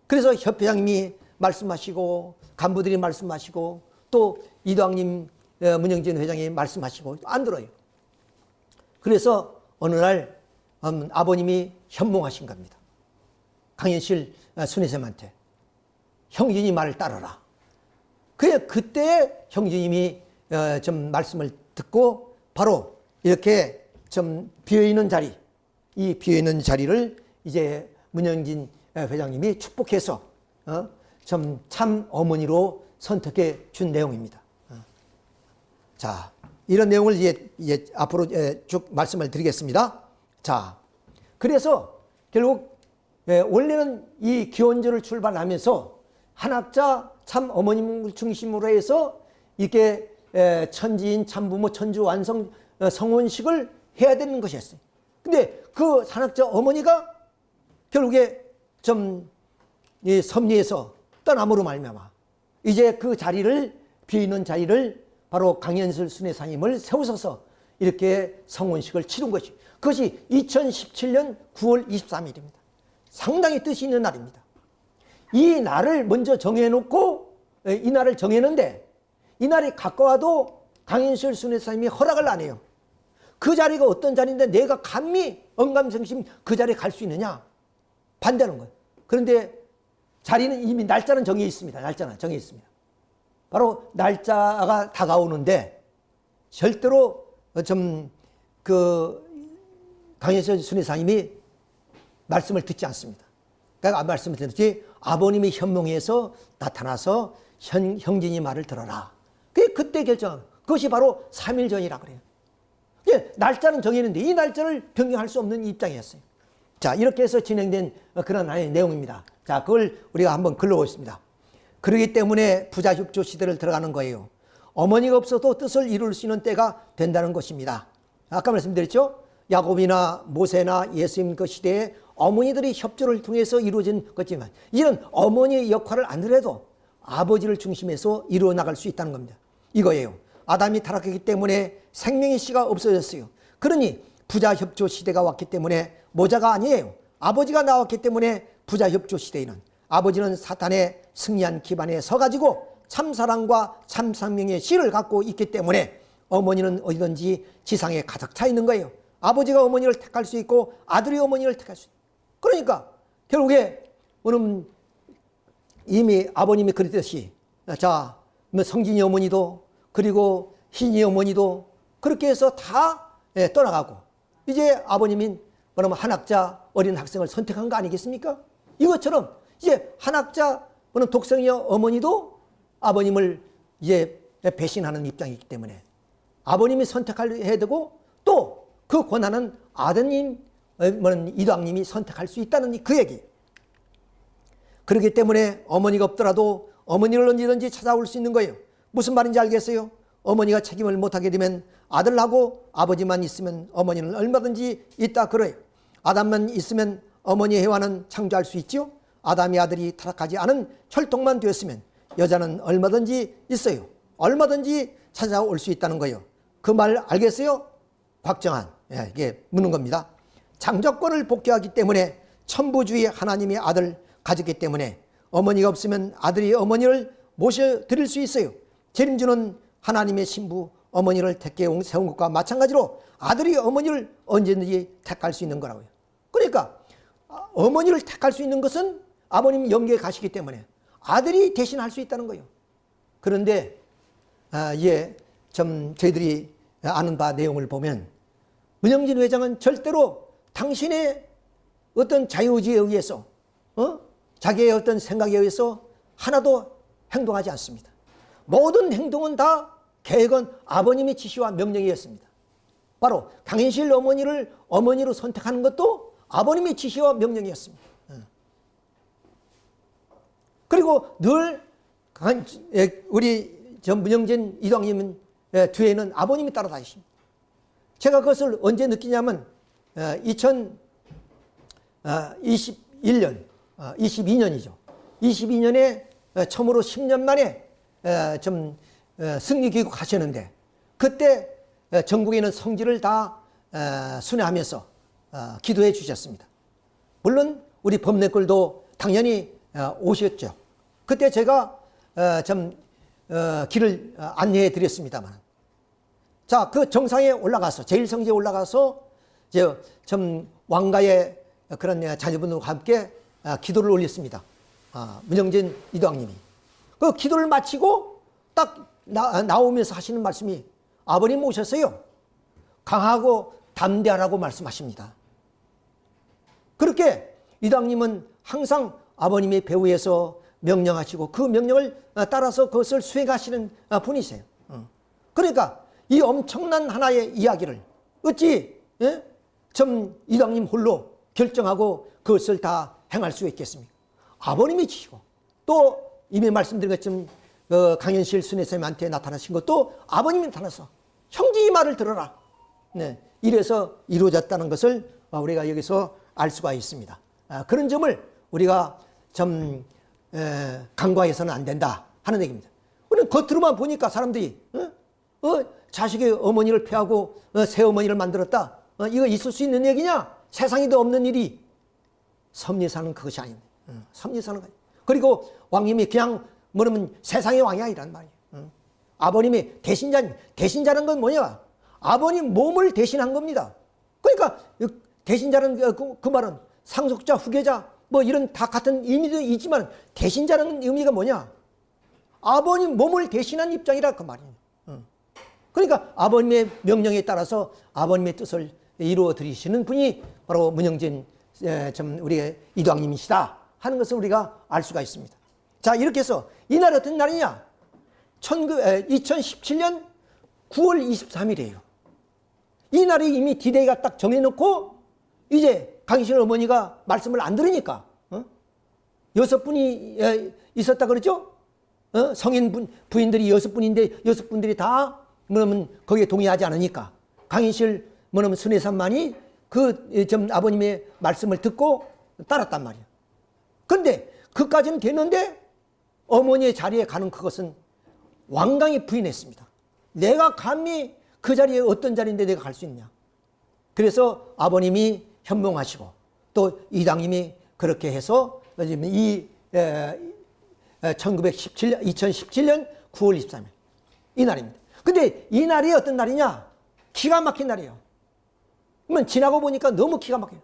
그래서 협회장님이 말씀하시고 간부들이 말씀하시고 또 이도학님 문영진 회장이 말씀하시고 안 들어요. 그래서 어느 날 아버님이 현몽하신 겁니다. 강현실 순회쌤한테 형진이 말을 따르라. 그때 형진님이 좀 말씀을 듣고 바로 이렇게 좀 비어있는 자리, 이 비어있는 자리를 이제 문영진 회장님이 축복해서 좀 참 어머니로 선택해 준 내용입니다. 자, 이런 내용을 이제 앞으로 쭉 말씀을 드리겠습니다. 자, 그래서 결국 원래는 이 기원절을 출발하면서 한학자 참 어머님을 중심으로 해서 이렇게 천지인 참부모 천주 완성 성혼식을 해야 되는 것이었어요. 근데 그 한학자 어머니가 결국에 좀 이 섭리에서 떠남으로 말미암아 이제 그 자리를 비어있는 자리를 바로 강현실 순회사님을 세우셔서 이렇게 성혼식을 치른 것이, 그것이 2017년 9월 23일입니다. 상당히 뜻이 있는 날입니다. 이 날을 먼저 정해놓고 이 날을 정했는데 이 날이 가까워도 강현실 순회사님이 허락을 안 해요. 그 자리가 어떤 자리인데 내가 감히 언감생심 그 자리에 갈 수 있느냐? 반대하는 거예요. 그런데 자리는 이미 날짜는 정해 있습니다. 날짜는 정해 있습니다. 바로 날짜가 다가오는데 절대로 좀 그 강현실 순회사님이 말씀을 듣지 않습니다. 그러니까 말씀을 듣지 아버님의 현몽에서 나타나서 형제니 말을 들어라. 그때 결정. 그것이 바로 3일 전이라 그래요. 날짜는 정했는데 이 날짜를 변경할 수 없는 입장이었어요. 자, 이렇게 해서 진행된 그런 하나의 내용입니다. 자, 그걸 우리가 한번 글러보겠습니다. 그러기 때문에 부자협조 시대를 들어가는 거예요. 어머니가 없어도 뜻을 이룰 수 있는 때가 된다는 것입니다. 아까 말씀드렸죠? 야곱이나 모세나 예수님 그 시대에 어머니들이 협조를 통해서 이루어진 것이지만 이런 어머니의 역할을 안 하더라도 아버지를 중심해서 이루어 나갈 수 있다는 겁니다. 이거예요. 아담이 타락했기 때문에 생명의 씨가 없어졌어요. 그러니 부자협조 시대가 왔기 때문에 모자가 아니에요. 아버지가 나왔기 때문에 부자협조 시대에는 아버지는 사탄의 승리한 기반에 서가지고 참사랑과 참생명의 씨를 갖고 있기 때문에 어머니는 어디든지 지상에 가득 차 있는 거예요. 아버지가 어머니를 택할 수 있고 아들이 어머니를 택할 수 있고. 그러니까 결국에 오늘 이미 아버님이 그랬듯이 자, 성진이 어머니도 그리고 희니 어머니도 그렇게 해서 다 떠나가고 이제 아버님인 그러면 한학자 어린 학생을 선택한 거 아니겠습니까? 이것처럼 이제 한학자 독생녀 어머니도 아버님을 이제 배신하는 입장이기 때문에 아버님이 선택해야 되고 또 그 권한은 아드님 이도왕님이 선택할 수 있다는 그 얘기. 그렇기 때문에 어머니가 없더라도 어머니를 언제든지 찾아올 수 있는 거예요. 무슨 말인지 알겠어요? 어머니가 책임을 못하게 되면 아들하고 아버지만 있으면 어머니는 얼마든지 있다 그래요. 아담만 있으면 어머니의 해와는 창조할 수 있죠. 아담이 아들이 타락하지 않은 혈통만 되었으면 여자는 얼마든지 있어요. 얼마든지 찾아올 수 있다는 거예요. 그 말 알겠어요? 곽정한. 이게 묻는 겁니다. 창조권을 복귀하기 때문에 천부주의 하나님의 아들 가졌기 때문에 어머니가 없으면 아들이 어머니를 모셔드릴 수 있어요. 재림주는 하나님의 신부 어머니를 택해 세운 것과 마찬가지로 아들이 어머니를 언제든지 택할 수 있는 거라고요. 그러니까 어머니를 택할 수 있는 것은 아버님 영계에 가시기 때문에 아들이 대신할 수 있다는 거예요. 그런데 좀 저희들이 아는 바 내용을 보면 문영진 회장은 절대로 당신의 어떤 자유의지에 의해서 자기의 어떤 생각에 의해서 하나도 행동하지 않습니다. 모든 행동은 다 계획은 아버님의 지시와 명령이었습니다. 바로 강인실 어머니를 어머니로 선택하는 것도 아버님의 지시와 명령이었습니다. 그리고 늘 우리 문영진 이도왕님 뒤에는 아버님이 따라다니십니다. 제가 그것을 언제 느끼냐면 2021년, 22년이죠. 22년에 처음으로 10년 만에 좀 승리기국 하셨는데 그때 전국에 있는 성지를 다 순회하면서 기도해 주셨습니다. 물론 우리 법내골도 당연히 오셨죠. 그때 제가 좀 길을 안내해 드렸습니다만 자, 그 정상에 올라가서 제일 성지에 올라가서 좀 왕가의 그런 자녀분들과 함께 기도를 올렸습니다. 문영진 이도왕님이 그 기도를 마치고 딱 나오면서 하시는 말씀이 아버님 오셨어요. 강하고 담대하라고 말씀하십니다. 그렇게 이도왕님은 항상 아버님의 배후에서 명령하시고 그 명령을 따라서 그것을 수행하시는 분이세요. 그러니까 이 엄청난 하나의 이야기를 어찌 좀 이도왕님 홀로 결정하고 그것을 다 행할 수 있겠습니까? 아버님이 지시고 또 이미 말씀드린 것처럼 강현실 순회쌤한테 나타나신 것도 아버님이 나타나서 형제 이 말을 들어라. 이래서 이루어졌다는 것을 우리가 여기서 알 수가 있습니다. 그런 점을 우리가 좀 간과해서는 안 된다 하는 얘기입니다. 우리는 겉으로만 보니까 사람들이 자식의 어머니를 폐하고 새어머니를 만들었다. 이거 있을 수 있는 얘기냐? 세상에도 없는 일이 섭리사는 그것이 아닙니다. 섭리사는 거예요. 그리고 왕님이 그냥 뭐냐면 세상의 왕이 아니란 말이에요. 아버님이 대신자는 건 뭐냐? 아버님 몸을 대신한 겁니다. 그러니까 대신자는 그 말은 상속자, 후계자 뭐 이런 다 같은 의미도 있지만 대신자는 의미가 뭐냐? 아버님 몸을 대신한 입장이라 그 말이에요. 그러니까 아버님의 명령에 따라서 아버님의 뜻을 이루어 드리시는 분이 바로 문영진 좀 우리 이도왕님이시다 하는 것을 우리가 알 수가 있습니다. 자, 이렇게 해서 이날이 어떤 날이냐? 2017년 9월 23일이에요. 이 날이 이미 디데이가 딱 정해놓고 이제 강희실 어머니가 말씀을 안 들으니까 6분이 있었다 그러죠? 성인 부인들이 6분인데 6분들이 다 뭐냐면 거기에 동의하지 않으니까 강희실 뭐냐면 순회산만이 그 아버님의 말씀을 듣고 따랐단 말이에요. 그런데 그까지는 됐는데 어머니의 자리에 가는 그것은 완강히 부인했습니다. 내가 감히 그 자리에 어떤 자리인데 내가 갈 수 있냐. 그래서 아버님이 현몽하시고 또 이당님이 그렇게 해서 이 2017년 9월 23일 이 날입니다. 근데 이 날이 어떤 날이냐? 기가 막힌 날이에요. 그러면 지나고 보니까 너무 기가 막혀요.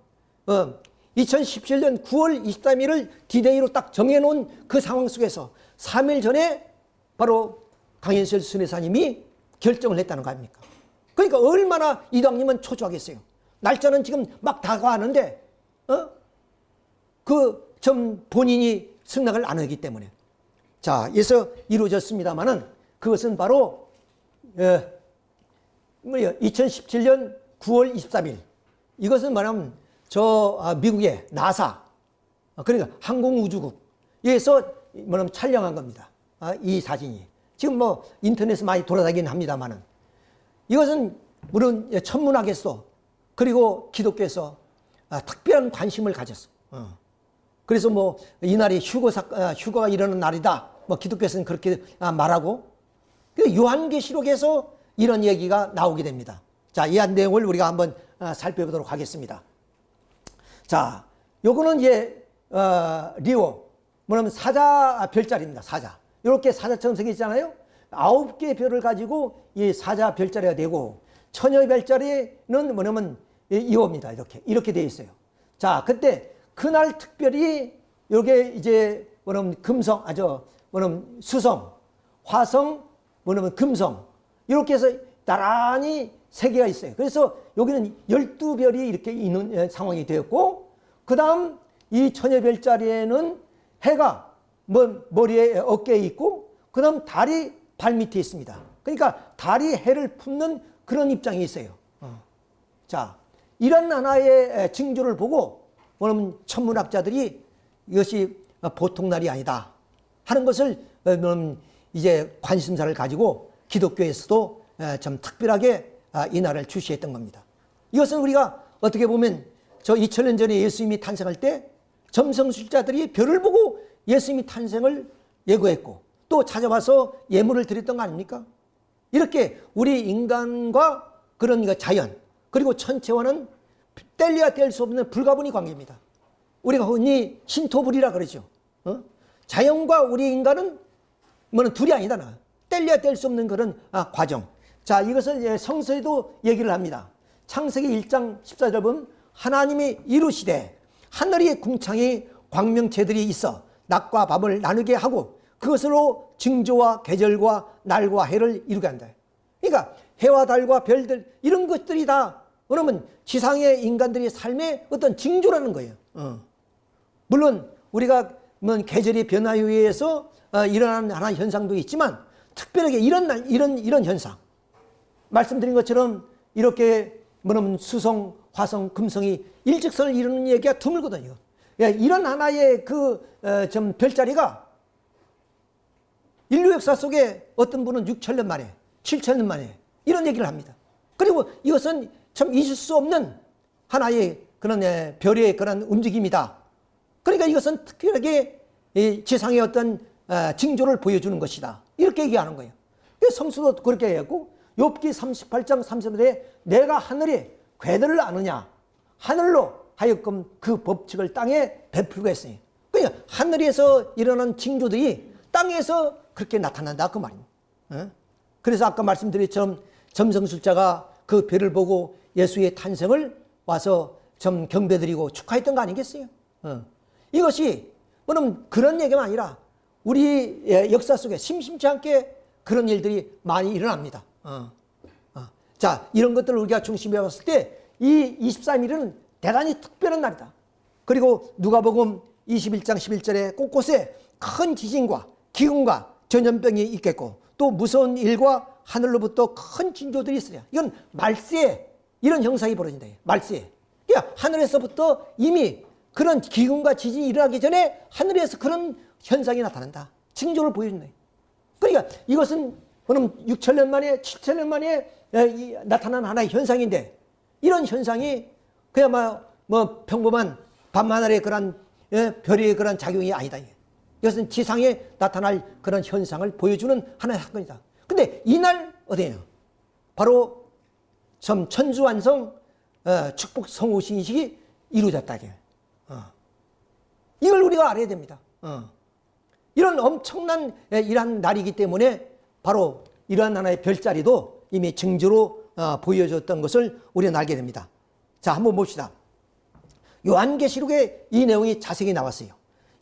2017년 9월 23일을 디데이로 딱 정해놓은 그 상황 속에서 3일 전에 바로 강현실 순회사님이 결정을 했다는 거 아닙니까? 그러니까 얼마나 이당님은 초조하겠어요. 날짜는 지금 막 다가가는데 좀 본인이 승낙을 안 하기 때문에. 자, 그래서 이루어졌습니다마는 그것은 바로 2017년 9월 23일. 이것은 말하면 미국의 나사, 그러니까 항공우주국에서 뭐냐면 촬영한 겁니다. 이 사진이. 지금 뭐 인터넷에 많이 돌아다니긴 합니다만은 이것은 물론 천문학에서 그리고 기독교에서 특별한 관심을 가졌어. 그래서 뭐 이날이 휴거가 일어나는 날이다. 뭐 기독교에서는 그렇게 말하고 요한계시록에서 이런 얘기가 나오게 됩니다. 자, 이 내용을 우리가 한번 살펴보도록 하겠습니다. 자, 요거는 이제 리오 뭐냐면 사자 별자리입니다. 사자. 이렇게 사자처럼 생겼잖아요. 9개의 별을 가지고 이 사자 별자리가 되고 처녀 별자리는 뭐냐면 이겁니다. 이렇게 되어 있어요. 자, 그때 그날 특별히 요게 이제 뭐냐면 금성, 뭐냐면 수성, 화성, 뭐냐면 금성 이렇게 해서 나란히 3개가 있어요. 그래서 여기는 12별이 이렇게 있는 상황이 되었고, 그 다음 이 처녀 별자리에는 해가 머리에 어깨에 있고, 그 다음 달이 발 밑에 있습니다. 그러니까 달이 해를 품는 그런 입장이 있어요. 자, 이런 하나의 징조를 보고 뭐냐면 천문학자들이 이것이 보통 날이 아니다 하는 것을 이제 관심사를 가지고 기독교에서도 좀 특별하게 이 날을 주시했던 겁니다. 이것은 우리가 어떻게 보면 저 2000년 전에 예수님이 탄생할 때 점성술자들이 별을 보고 예수님이 탄생을 예고했고 또 찾아와서 예물을 드렸던 거 아닙니까? 이렇게 우리 인간과 그런 자연 그리고 천체와는 뗄래야 뗄 수 없는 불가분의 관계입니다. 우리가 흔히 신토불이라 그러죠. 자연과 우리 인간은 뭐는 둘이 아니다. 뗄래야 뗄 수 없는 그런 과정. 자, 이것을 성서에도 얘기를 합니다. 창세기 1장 14절 보면 하나님이 이루시되 하늘의 궁창에 광명체들이 있어 낮과 밤을 나누게 하고 그것으로 징조와 계절과 날과 해를 이루게 한다. 그러니까 해와 달과 별들 이런 것들이 다 그러면 지상의 인간들의 삶의 어떤 징조라는 거예요. 물론 우리가 계절의 변화에 의해서 일어나는 하나의 현상도 있지만 특별하게 이런 현상 말씀드린 것처럼 이렇게 수성, 화성, 금성이 일직선을 이루는 얘기가 드물거든요. 이런 하나의 좀 별자리가 인류 역사 속에 어떤 분은 6,000년 만에, 7,000년 만에 이런 얘기를 합니다. 그리고 이것은 참 잊을 수 없는 하나의 그런 별의 그런 움직임이다. 그러니까 이것은 특별하게 지상의 어떤 징조를 보여주는 것이다. 이렇게 얘기하는 거예요. 성수도 그렇게 얘기했고 욥기 38장 30절에 내가 하늘에 궤들을 아느냐 하늘로 하여금 그 법칙을 땅에 베풀고 했으니 그러니까 하늘에서 일어난 징조들이 땅에서 그렇게 나타난다 그 말입니다. 그래서 아까 말씀드렸처럼 점성술자가 그 별을 보고 예수의 탄생을 와서 좀 경배드리고 축하했던 거 아니겠어요? 이것이 뭐냐면 그런 얘기가 아니라 우리 역사 속에 심심치 않게 그런 일들이 많이 일어납니다. 자, 이런 것들을 우리가 중심에 봤을 때 이 23일은 대단히 특별한 날이다. 그리고 누가복음 21장 11절에 곳곳에 큰 지진과 기근과 전염병이 있겠고 또 무서운 일과 하늘로부터 큰 징조들이 있으랴. 이건 말세에 이런 형상이 벌어진다. 말세에. 그러니까 하늘에서부터 이미 그런 기근과 지진이 일어나기 전에 하늘에서 그런 현상이 나타난다. 징조를 보여준다. 그러니까 이것은 그럼 6천년 만에 7천년 만에 나타난 하나의 현상인데 이런 현상이 그야말로 뭐 평범한 밤하늘의 그런 별의 그런 작용이 아니다. 이것은 지상에 나타날 그런 현상을 보여주는 하나의 사건이다. 근데 이날 어디에요? 바로 천주완성 축복 성호신식이 이루어졌다. 이걸 우리가 알아야 됩니다. 이런 엄청난 이러한 날이기 때문에 바로 이러한 하나의 별자리도 이미 징조로 보여줬던 것을 우리는 알게 됩니다. 자, 한번 봅시다. 요한계시록에 이 내용이 자세히 나왔어요.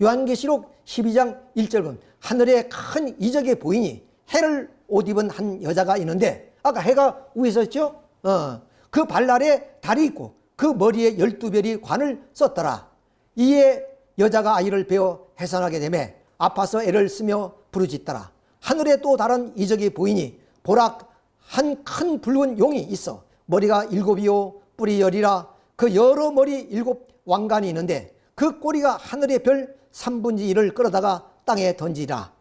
요한계시록 12장 1절 보면 하늘에 큰 이적이 보이니 해를 옷 입은 한 여자가 있는데 아까 해가 위에서 있죠? 그 발날에 달이 있고 그 머리에 12별이 관을 썼더라. 이에 여자가 아이를 베어 해산하게 되매 아파서 애를 쓰며 부르짖더라. 하늘에 또 다른 이적이 보이니 보라 한 큰 붉은 용이 있어 머리가 7이요 뿔이 10이라 그 여러 머리 7 왕관이 있는데 그 꼬리가 하늘의 별 3분의 1을 끌어다가 땅에 던지라.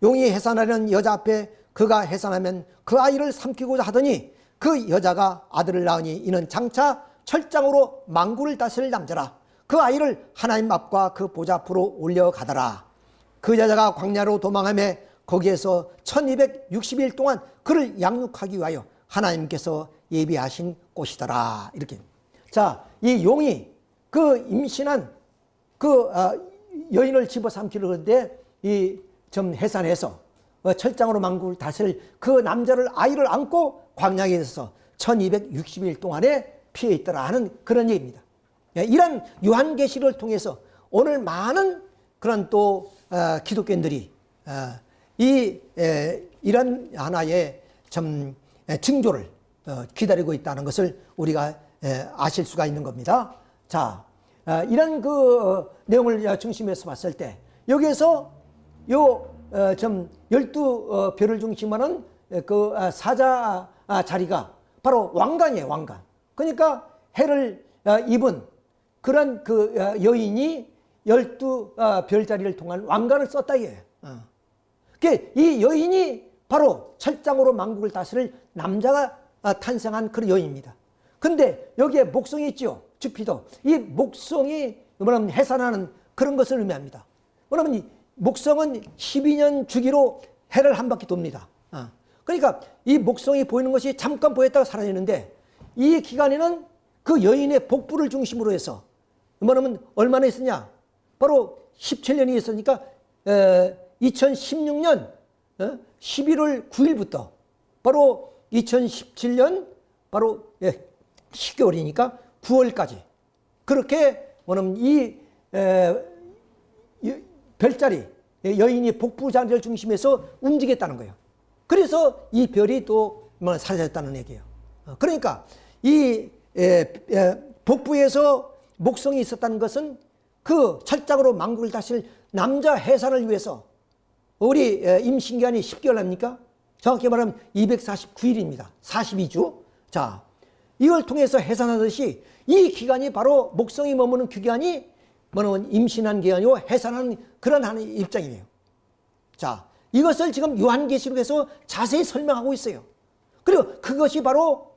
용이 해산하려는 여자 앞에 그가 해산하면 그 아이를 삼키고자 하더니 그 여자가 아들을 낳으니 이는 장차 철장으로 만국을 다스릴 남자라. 그 아이를 하나님 앞과 그 보좌 앞으로 올려가더라. 그 여자가 광야로 도망하며 거기에서 1260일 동안 그를 양육하기 위하여 하나님께서 예비하신 곳이더라. 이렇게. 자, 이 용이 그 임신한 그 여인을 집어삼키려 하는데 이 좀 해산해서 철장으로 만국을 다스릴 그 남자를 아이를 안고 광야에 있어서 1260일 동안에 피해 있더라 하는 그런 얘기입니다. 이런 요한계시를 통해서 오늘 많은 그런 또 기독교인들이 이런 하나의 좀 징조를 기다리고 있다는 것을 우리가 아실 수가 있는 겁니다. 자, 이런 그 내용을 중심에서 봤을 때 여기에서 좀 12별을 중심으로 하는 그 사자 자리가 바로 왕관이에요, 왕관. 그러니까 해를 입은 그런 그 여인이 12별자리를 통한 왕관을 썼다 이거예요. 그러니까 이 여인이 바로 철장으로 만국을 다스릴 남자가 탄생한 그런 여인입니다. 근데 여기에 목성이 있죠. 주피도. 이 목성이 뭐냐면 해산하는 그런 것을 의미합니다. 뭐냐면 이 목성은 12년 주기로 해를 한 바퀴 돕니다. 그러니까 이 목성이 보이는 것이 잠깐 보였다가 사라지는데 이 기간에는 그 여인의 복부를 중심으로 해서 뭐냐면 얼마나 있었냐? 바로 17년이 있으니까 2016년 11월 9일부터 바로 2017년 바로 10개월이니까 9월까지 그렇게 뭐냐면 이 별자리 여인이 복부 자리를 중심해서 움직였다는 거예요. 그래서 이 별이 또 사라졌다는 얘기예요. 그러니까 이 복부에서 목성이 있었다는 것은 그 철장으로 만국을 다스릴 남자 해산을 위해서 우리 임신기간이 10개월 아닙니까? 정확히 말하면 249일입니다. 42주. 자, 이걸 통해서 해산하듯이 이 기간이 바로 목성이 머무는 기간이 뭐냐면 임신한 기간이고 해산하는 그런 하나의 입장이에요. 자, 이것을 지금 요한계시록에서 자세히 설명하고 있어요. 그리고 그것이 바로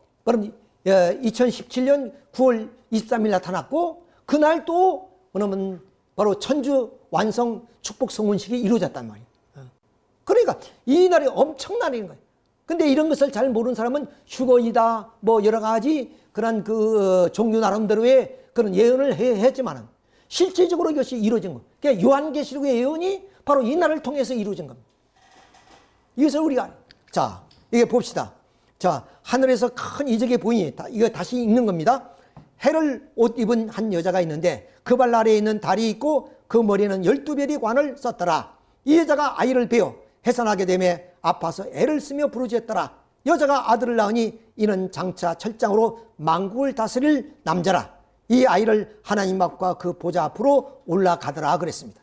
2017년 9월 23일 나타났고 그날 또 뭐냐면 바로 천주 완성 축복 성혼식이 이루어졌단 말이에요. 그러니까 이 날이 엄청난 일인 거예요. 근데 이런 것을 잘 모르는 사람은 휴거이다 뭐 여러 가지 그런 그 종교 나름대로의 그런 예언을 했지만은 실질적으로 이것이 이루어진 것. 그러니까 요한계시록의 예언이 바로 이 날을 통해서 이루어진 겁니다. 이것을 우리가 자, 이게 봅시다. 자, 하늘에서 큰 이적이 보이니 이거 다시 읽는 겁니다. 해를 옷 입은 한 여자가 있는데 그 발 아래에 있는 달이 있고 그 머리에는 12별이 관을 썼더라. 이 여자가 아이를 베어 해산하게 되매 아파서 애를 쓰며 부르짖었더라. 여자가 아들을 낳으니 이는 장차 철장으로 만국을 다스릴 남자라. 이 아이를 하나님 앞과 그 보좌 앞으로 올라가더라 그랬습니다.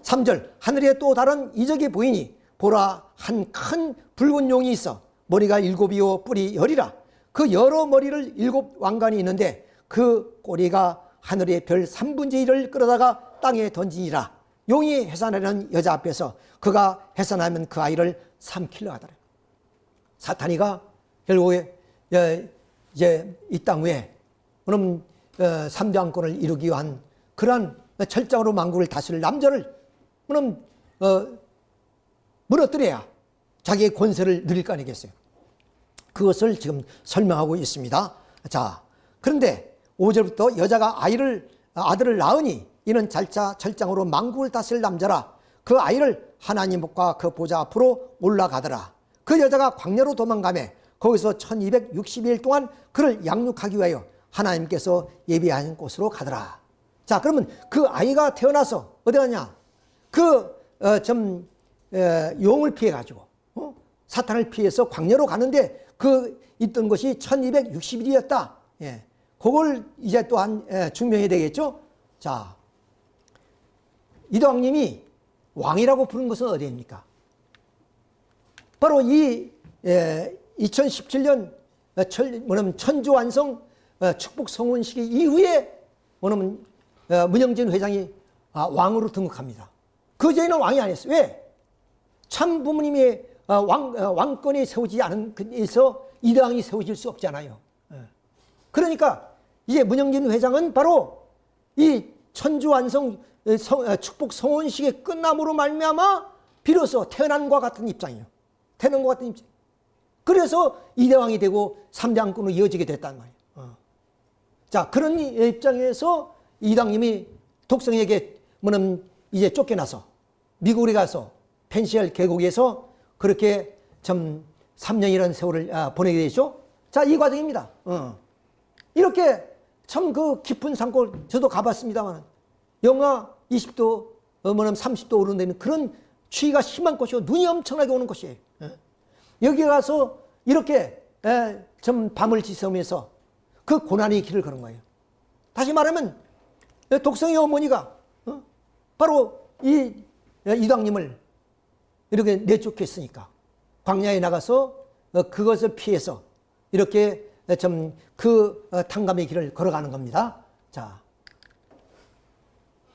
3절 하늘에 또 다른 이적이 보이니 보라 한 큰 붉은 용이 있어 머리가 7이요 뿔이 10이라. 그 여러 머리를 7 왕관이 있는데 그 꼬리가 하늘의 별 3분의 1을 끌어다가 땅에 던지니라. 용이 해산하는 여자 앞에서 그가 해산하면 그 아이를 삼키려 하더라. 사탄이가 결국에 이제 이 땅 위에 그럼 3대 왕권을 이루기 위한 그러한 철장으로 만국을 다스릴 남자를 그럼 무너뜨려야 자기의 권세를 누릴 거 아니겠어요. 그것을 지금 설명하고 있습니다. 자, 그런데 5절부터 여자가 아들을 낳으니 이는 잘자 철장으로 만국을 다스릴 남자라. 그 아이를 하나님과 그 보좌 앞으로 올라가더라. 그 여자가 광야로 도망가매 거기서 1260일 동안 그를 양육하기 위하여 하나님께서 예비하신 곳으로 가더라. 자, 그러면 그 아이가 태어나서 어디 가냐? 용을 피해가지고 사탄을 피해서 광야로 가는데 그 있던 것이 1260일이었다. 예, 그걸 이제 또한 증명해야 되겠죠. 자, 이도왕님이 왕이라고 부른 것은 어디입니까? 바로 이 2017년 천주완성 축복 성원식 이후에 문영진 회장이 왕으로 등극합니다. 그 전에는 왕이 아니었어요. 왜? 참 부모님의 왕권이 세우지 않은 데서 이대왕이 세워질 수 없잖아요. 그러니까 이제 문영진 회장은 바로 이 천주완성 축복 성원식의 끝남으로 말미암아 비로소 태어난과 같은 입장이에요. 태어난과 같은 입장. 그래서 이대왕이 되고 3대 왕권으로 이어지게 됐단 말이에요. 자, 그런 입장에서 이당님이 독성에게 이제 쫓겨나서 미국에 가서 펜시엘 계곡에서 그렇게 3년이라는 세월을 보내게 되죠. 자, 이 과정입니다. 이렇게 참 그 깊은 산골 저도 가봤습니다만 영하 20도 30도 오르는 그런 추위가 심한 곳이고 눈이 엄청나게 오는 곳이에요. 여기 가서 이렇게 좀 밤을 지새우면서 그 고난의 길을 걸은 거예요. 다시 말하면 독성의 어머니가 바로 이 이당님을 이렇게 내쫓겼으니까 광야에 나가서 그것을 피해서 이렇게 좀 그 탕감의 길을 걸어가는 겁니다. 자,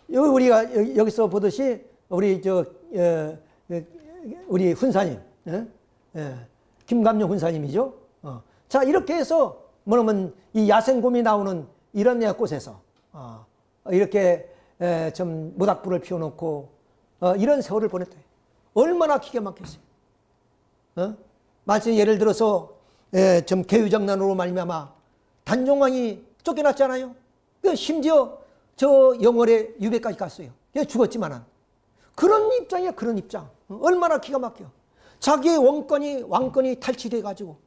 우리가 여기서 보듯이 우리 우리 훈사님, 김감룡 훈사님이죠. 자, 이렇게 해서 이 야생곰이 나오는 이런 곳에서 이렇게 좀 모닥불을 피워놓고 이런 세월을 보냈다. 얼마나 기가 막혔어요. 마치 예를 들어서 좀 개유장난으로 말미암아 단종왕이 쫓겨났잖아요. 심지어 저 영월에 유배까지 갔어요. 죽었지만은 그런 입장이야. 그런 입장. 얼마나 기가 막혀. 자기의 왕권이 탈취돼 가지고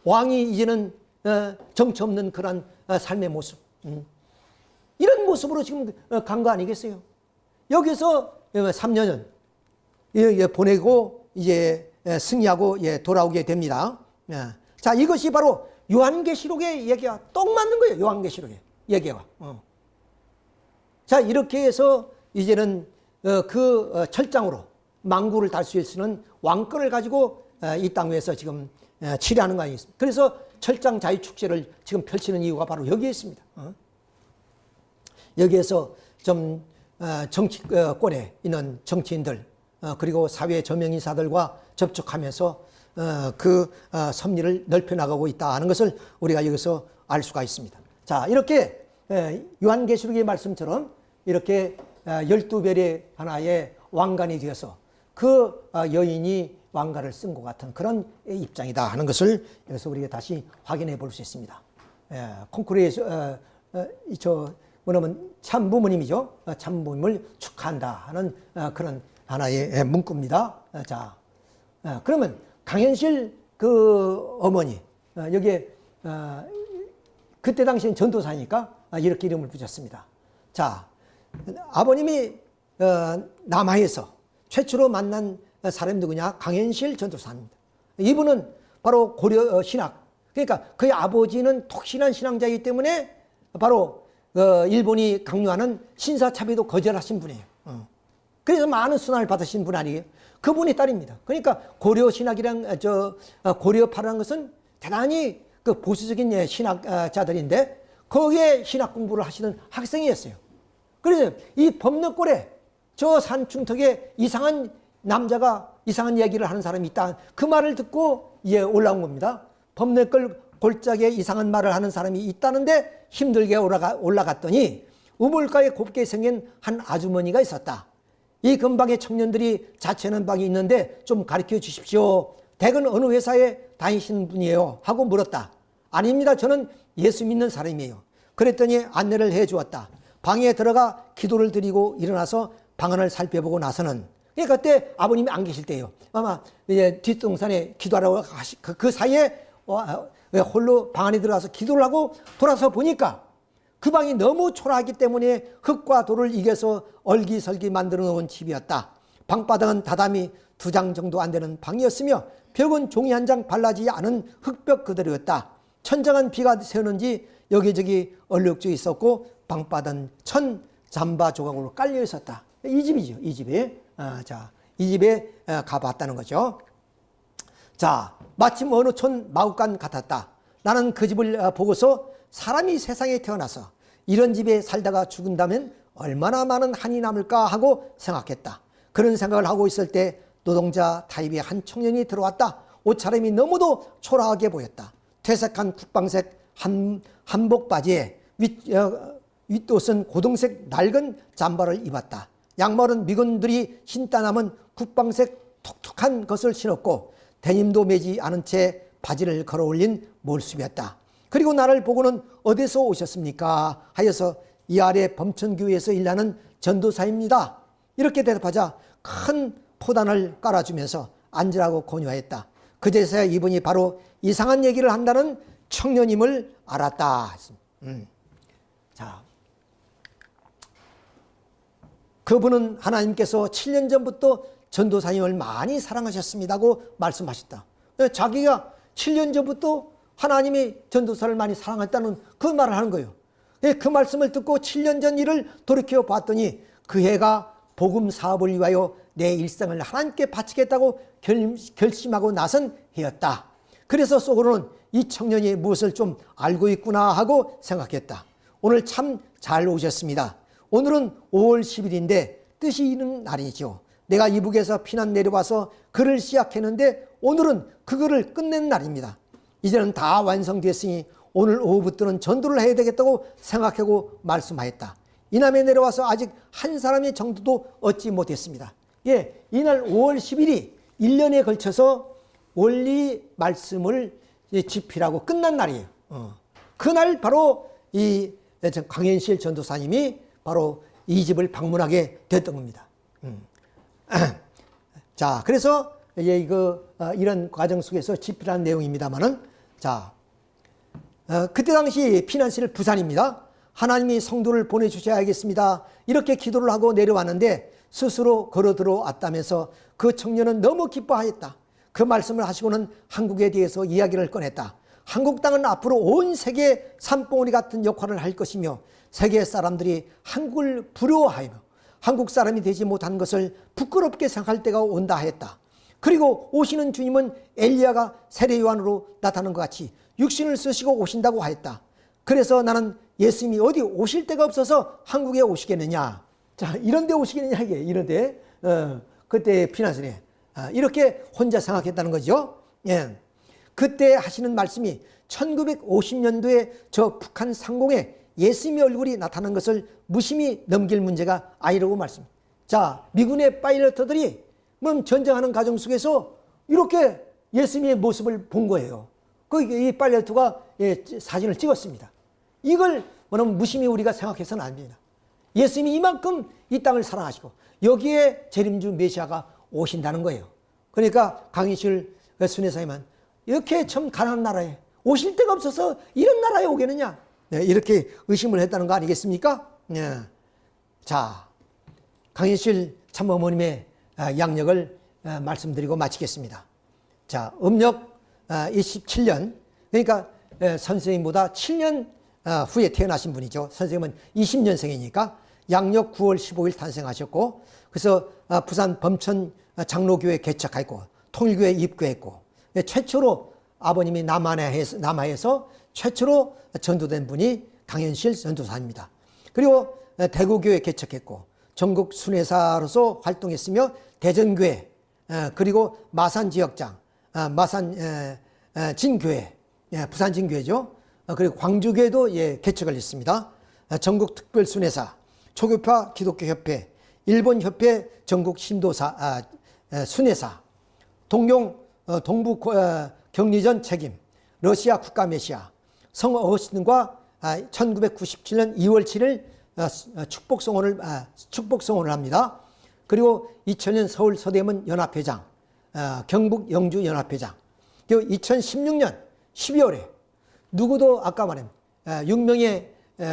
왕이 이제는 정처 없는 그런 삶의 모습. 이런 모습으로 지금 간 거 아니겠어요? 여기서 3년을 보내고 이제 승리하고 돌아오게 됩니다. 자, 이것이 바로 요한계시록의 얘기와 똑 맞는 거예요. 요한계시록의 얘기와. 자, 이렇게 해서 이제는 그 철장으로 만국을 다스릴 수 있는 왕권을 가지고 이 땅 위에서 지금 치료하는 거 아니겠습니까? 그래서 철장 자유축제를 지금 펼치는 이유가 바로 여기에 있습니다. 여기에서 좀 정치권에 있는 정치인들 그리고 사회 저명인사들과 접촉하면서 그 섭리를 넓혀나가고 있다 하는 것을 우리가 여기서 알 수가 있습니다. 자, 이렇게 요한계시록의 말씀처럼 이렇게 12별의 하나의 왕관이 되어서 그 여인이 왕관을 쓴 것 같은 그런 입장이다 하는 것을 여기서 우리가 다시 확인해 볼 수 있습니다. 콩쿠르에서 참부모님이죠. 참부모님을 축하한다 하는 그런 하나의 문구입니다. 자, 그러면 강현실 그 어머니 여기에 그때 당시엔 전도사니까 이렇게 이름을 붙였습니다. 자, 아버님이 남하에서 최초로 만난 사람이 누구냐? 강현실 전도사입니다. 이분은 바로 고려 신학, 그러니까 그의 아버지는 독실한 신앙자이기 때문에 바로 일본이 강요하는 신사참배도 거절하신 분이에요. 그래서 많은 순환을 받으신 분 아니에요. 그분이 딸입니다. 그러니까 고려 신학이랑 고려파라는 것은 대단히 그 보수적인 신학자들인데 거기에 신학 공부를 하시는 학생이었어요. 그래서 이 법력골에 저 산중턱에 이상한 남자가 이상한 얘기를 하는 사람이 있다. 그 말을 듣고 올라온 겁니다. 법력골 골짜기에 이상한 말을 하는 사람이 있다는데 힘들게 올라갔더니 우물가에 곱게 생긴 한 아주머니가 있었다. 이 근방에 청년들이 자취하는 방이 있는데 좀 가르쳐 주십시오. 댁은 어느 회사에 다니시는 분이에요? 하고 물었다. 아닙니다. 저는 예수 믿는 사람이에요. 그랬더니 안내를 해 주었다. 방에 들어가 기도를 드리고 일어나서 방안을 살펴보고 나서는, 그러니까 그때 아버님이 안 계실 때예요. 아마 이제 뒷동산에 기도하라고 그 사이에 홀로 방 안에 들어가서 기도를 하고 돌아서 보니까 그 방이 너무 초라하기 때문에 흙과 돌을 이겨서 얼기설기 만들어 놓은 집이었다. 방바닥은 다담이 2장 정도 안 되는 방이었으며 벽은 종이 한 장 발라지지 않은 흙벽 그대로였다. 천장은 비가 새었는지 여기저기 얼룩져 있었고 방바닥은 천 잠바 조각으로 깔려 있었다. 이 집이죠. 이 집에. 이 집에 가봤다는 거죠. 자, 마침 어느 촌 마구간 같았다. 나는 그 집을 보고서 사람이 세상에 태어나서 이런 집에 살다가 죽은다면 얼마나 많은 한이 남을까 하고 생각했다. 그런 생각을 하고 있을 때 노동자 타입의 한 청년이 들어왔다. 옷차림이 너무도 초라하게 보였다. 퇴색한 국방색 한복 바지에 윗옷은 고동색 낡은 잠바를 입었다. 양말은 미군들이 신다 남은 국방색 톡톡한 것을 신었고 데님도 매지 않은 채 바지를 걸어 올린 몰수비였다. 그리고 나를 보고는 어디서 오셨습니까? 하여서 이 아래 범천교회에서 일하는 전도사입니다. 이렇게 대답하자 큰 포단을 깔아주면서 앉으라고 권유하였다. 그제서야 이분이 바로 이상한 얘기를 한다는 청년임을 알았다. 자, 그분은 하나님께서 7년 전부터 전도사님을 많이 사랑하셨습니다고 말씀하셨다. 자기가 7년 전부터 하나님이 전도사를 많이 사랑했다는 그 말을 하는 거예요. 그 말씀을 듣고 7년 전 일을 돌이켜 봤더니 그 해가 복음 사업을 위하여 내 일생을 하나님께 바치겠다고 결심하고 나선 해였다. 그래서 속으로는 이 청년이 무엇을 좀 알고 있구나 하고 생각했다. 오늘 참 잘 오셨습니다. 오늘은 5월 10일인데 뜻이 있는 날이죠. 내가 이북에서 피난 내려와서 글을 시작했는데 오늘은 그 글을 끝낸 날입니다. 이제는 다 완성됐으니 오늘 오후부터는 전도를 해야 되겠다고 생각하고 말씀하였다. 이남에 내려와서 아직 한 사람의 정도도 얻지 못했습니다. 이날 5월 10일이 1년에 걸쳐서 원리 말씀을 집필하고 끝난 날이에요. 그날 바로 이 강현실 전도사님이 바로 이 집을 방문하게 됐던 겁니다. 자, 그래서 이런 과정 속에서 집필한 내용입니다만은, 자, 그때 당시 피난시를 부산입니다. 하나님이 성도를 보내주셔야겠습니다. 이렇게 기도를 하고 내려왔는데 스스로 걸어 들어왔다면서 그 청년은 너무 기뻐하였다. 그 말씀을 하시고는 한국에 대해서 이야기를 꺼냈다. 한국 땅은 앞으로 온 세계의 산봉우리 같은 역할을 할 것이며 세계 사람들이 한국을 부러워하며 한국 사람이 되지 못한 것을 부끄럽게 생각할 때가 온다 했다. 그리고 오시는 주님은 엘리야가 세례 요한으로 나타난 것 같이 육신을 쓰시고 오신다고 하였다. 그래서 나는 예수님이 어디 오실 데가 없어서 한국에 오시겠느냐. 자, 이런 데 오시겠느냐, 이게. 이런 데. 그때 피난선에. 이렇게 혼자 생각했다는 거죠. 예. 그때 하시는 말씀이 1950년도에 저 북한 상공에 예수님의 얼굴이 나타난 것을 무심히 넘길 문제가 아니라고 말씀. 자, 미군의 파일럿들이 전쟁하는 과정 속에서 이렇게 예수님의 모습을 본 거예요. 이 파일럿가 사진을 찍었습니다. 이걸 무심히 우리가 생각해서는 안 됩니다. 예수님이 이만큼 이 땅을 사랑하시고 여기에 재림주 메시아가 오신다는 거예요. 그러니까 강희실 순회사님은 이렇게 참 가난한 나라에 오실 데가 없어서 이런 나라에 오겠느냐, 이렇게 의심을 했다는 거 아니겠습니까? 자, 강희실 참어머님의 양력을 말씀드리고 마치겠습니다. 자, 음력 27년, 그러니까 선생님보다 7년 후에 태어나신 분이죠. 선생님은 20년생이니까 양력 9월 15일 탄생하셨고, 그래서 부산 범천 장로교회 개척했고 통일교회 입교했고, 최초로 아버님이 남하에서 최초로 전도된 분이 강현실 전도사입니다. 그리고 대구교회 개척했고 전국 순회사로서 활동했으며 대전교회, 그리고 마산 지역장, 마산 진교회, 부산 진교회죠. 그리고 광주교회도 개척을 했습니다. 전국 특별 순회사, 초교파 기독교협회, 일본협회 전국 신도사 순회사, 동경 동부 격리전 책임, 러시아 국가 메시아, 성 어거스틴과 1997년 2월 7일 축복성원을 합니다. 그리고 2000년 서울 서대문 연합회장, 경북 영주 연합회장, 그리고 2016년 12월에 누구도 아까 말한 6명의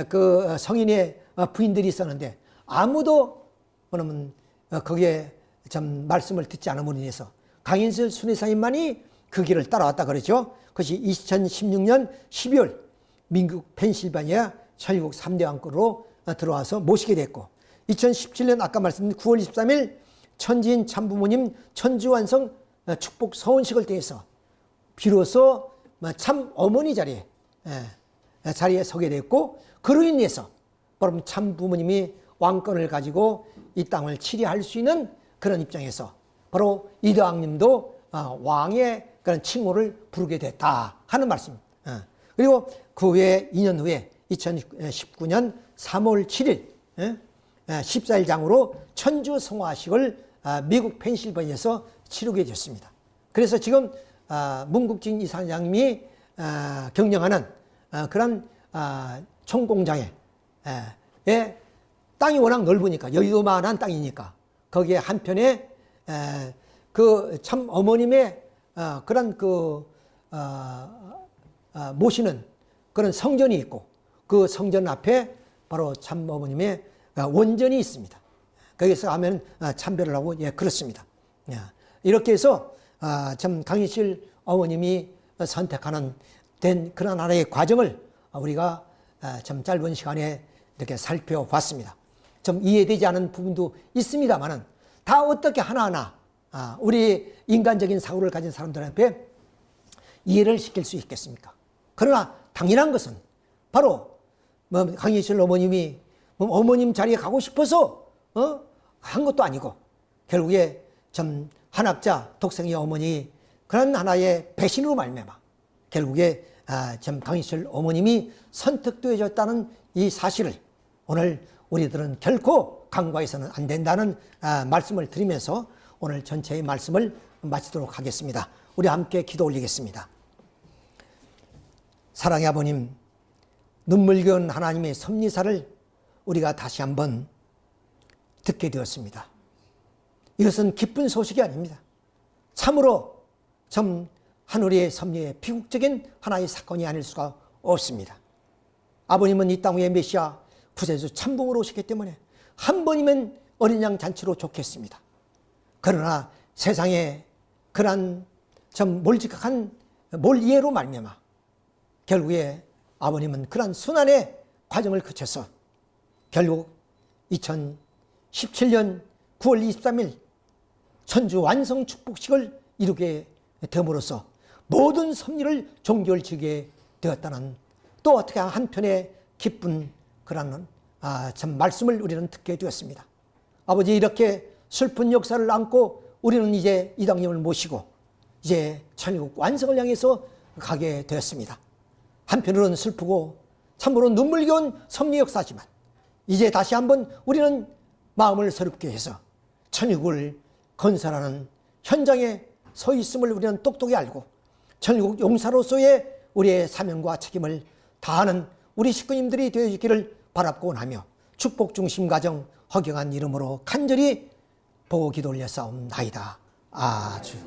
그 성인의 부인들이 있었는데 아무도 그러면 거기에 참 말씀을 듣지 않음으로 인해서 강인슬 순회사님만이 그 길을 따라왔다 그러죠. 그것이 2016년 12월 미국 펜실바니아 천일국 3대 왕권으로 들어와서 모시게 됐고, 2017년 아까 말씀드린 9월 23일 천지인 참부모님 천주완성 축복 서원식을 통해서 비로소 참 어머니 자리에 서게 됐고, 그로 인해서 바로 참부모님이 왕권을 가지고 이 땅을 치리할 수 있는 그런 입장에서 바로 이대왕님도 왕의 그런 칭호를 부르게 됐다 하는 말씀. 그리고 그 후에 2년 후에 2019년 3월 7일 14일장으로 천주 성화식을 미국 펜실베니아에서 치르게 됐습니다. 그래서 지금 문국진 이사장님이 경영하는 그런 총공장에 땅이 워낙 넓으니까, 여유만한 땅이니까 거기에 한편에 그 참 어머님의 그런 모시는 그런 성전이 있고, 그 성전 앞에 바로 참 어머님의 원전이 있습니다. 거기서 하면 참배를 하고 그렇습니다. 이렇게 해서 참 강인실 어머님이 선택하는 된 그런 하나의 과정을 우리가 참 짧은 시간에 이렇게 살펴봤습니다. 좀 이해되지 않은 부분도 있습니다만은 다 어떻게 하나하나 우리 인간적인 사고를 가진 사람들 앞에 이해를 시킬 수 있겠습니까? 그러나 당연한 것은 바로 강인실 어머님이 어머님 자리에 가고 싶어서 한 것도 아니고, 결국에 참 한학자 독생의 어머니 그런 하나의 배신으로 말미암아 결국에 참 강인실 어머님이 선택되어졌다는 이 사실을 오늘 우리들은 결코 간과해서는 안 된다는 말씀을 드리면서 오늘 전체의 말씀을 마치도록 하겠습니다. 우리 함께 기도 올리겠습니다. 사랑의 아버님, 눈물겨운 하나님의 섭리사를 우리가 다시 한번 듣게 되었습니다. 이것은 기쁜 소식이 아닙니다. 참으로 참 하늘의 섭리의 비극적인 하나의 사건이 아닐 수가 없습니다. 아버님은 이 땅 위에 메시아 구세주 참봉으로 오시기 때문에 한 번이면 어린 양 잔치로 좋겠습니다. 그러나 세상에 그러한 참 몰직한 몰이해로 말미암아 결국에 아버님은 그러한 순환의 과정을 거쳐서 결국 2017년 9월 23일 천주 완성 축복식을 이루게 됨으로써 모든 섭리를 종결지게 되었다는, 또 어떻게 한편의 기쁜 그런 참 말씀을 우리는 듣게 되었습니다. 아버지, 이렇게 슬픈 역사를 안고 우리는 이제 이당님을 모시고 이제 천국 완성을 향해서 가게 되었습니다. 한편으로는 슬프고 참으로 눈물겨운 섭리 역사지만 이제 다시 한번 우리는 마음을 새롭게 해서 천국을 건설하는 현장에 서 있음을 우리는 똑똑히 알고 천국 용사로서의 우리의 사명과 책임을 다하는 우리 식구님들이 되어지기를 바랍고 원하며 축복 중심 가정 허경한 이름으로 간절히 보고 기도 올려 싸움나이다. 아주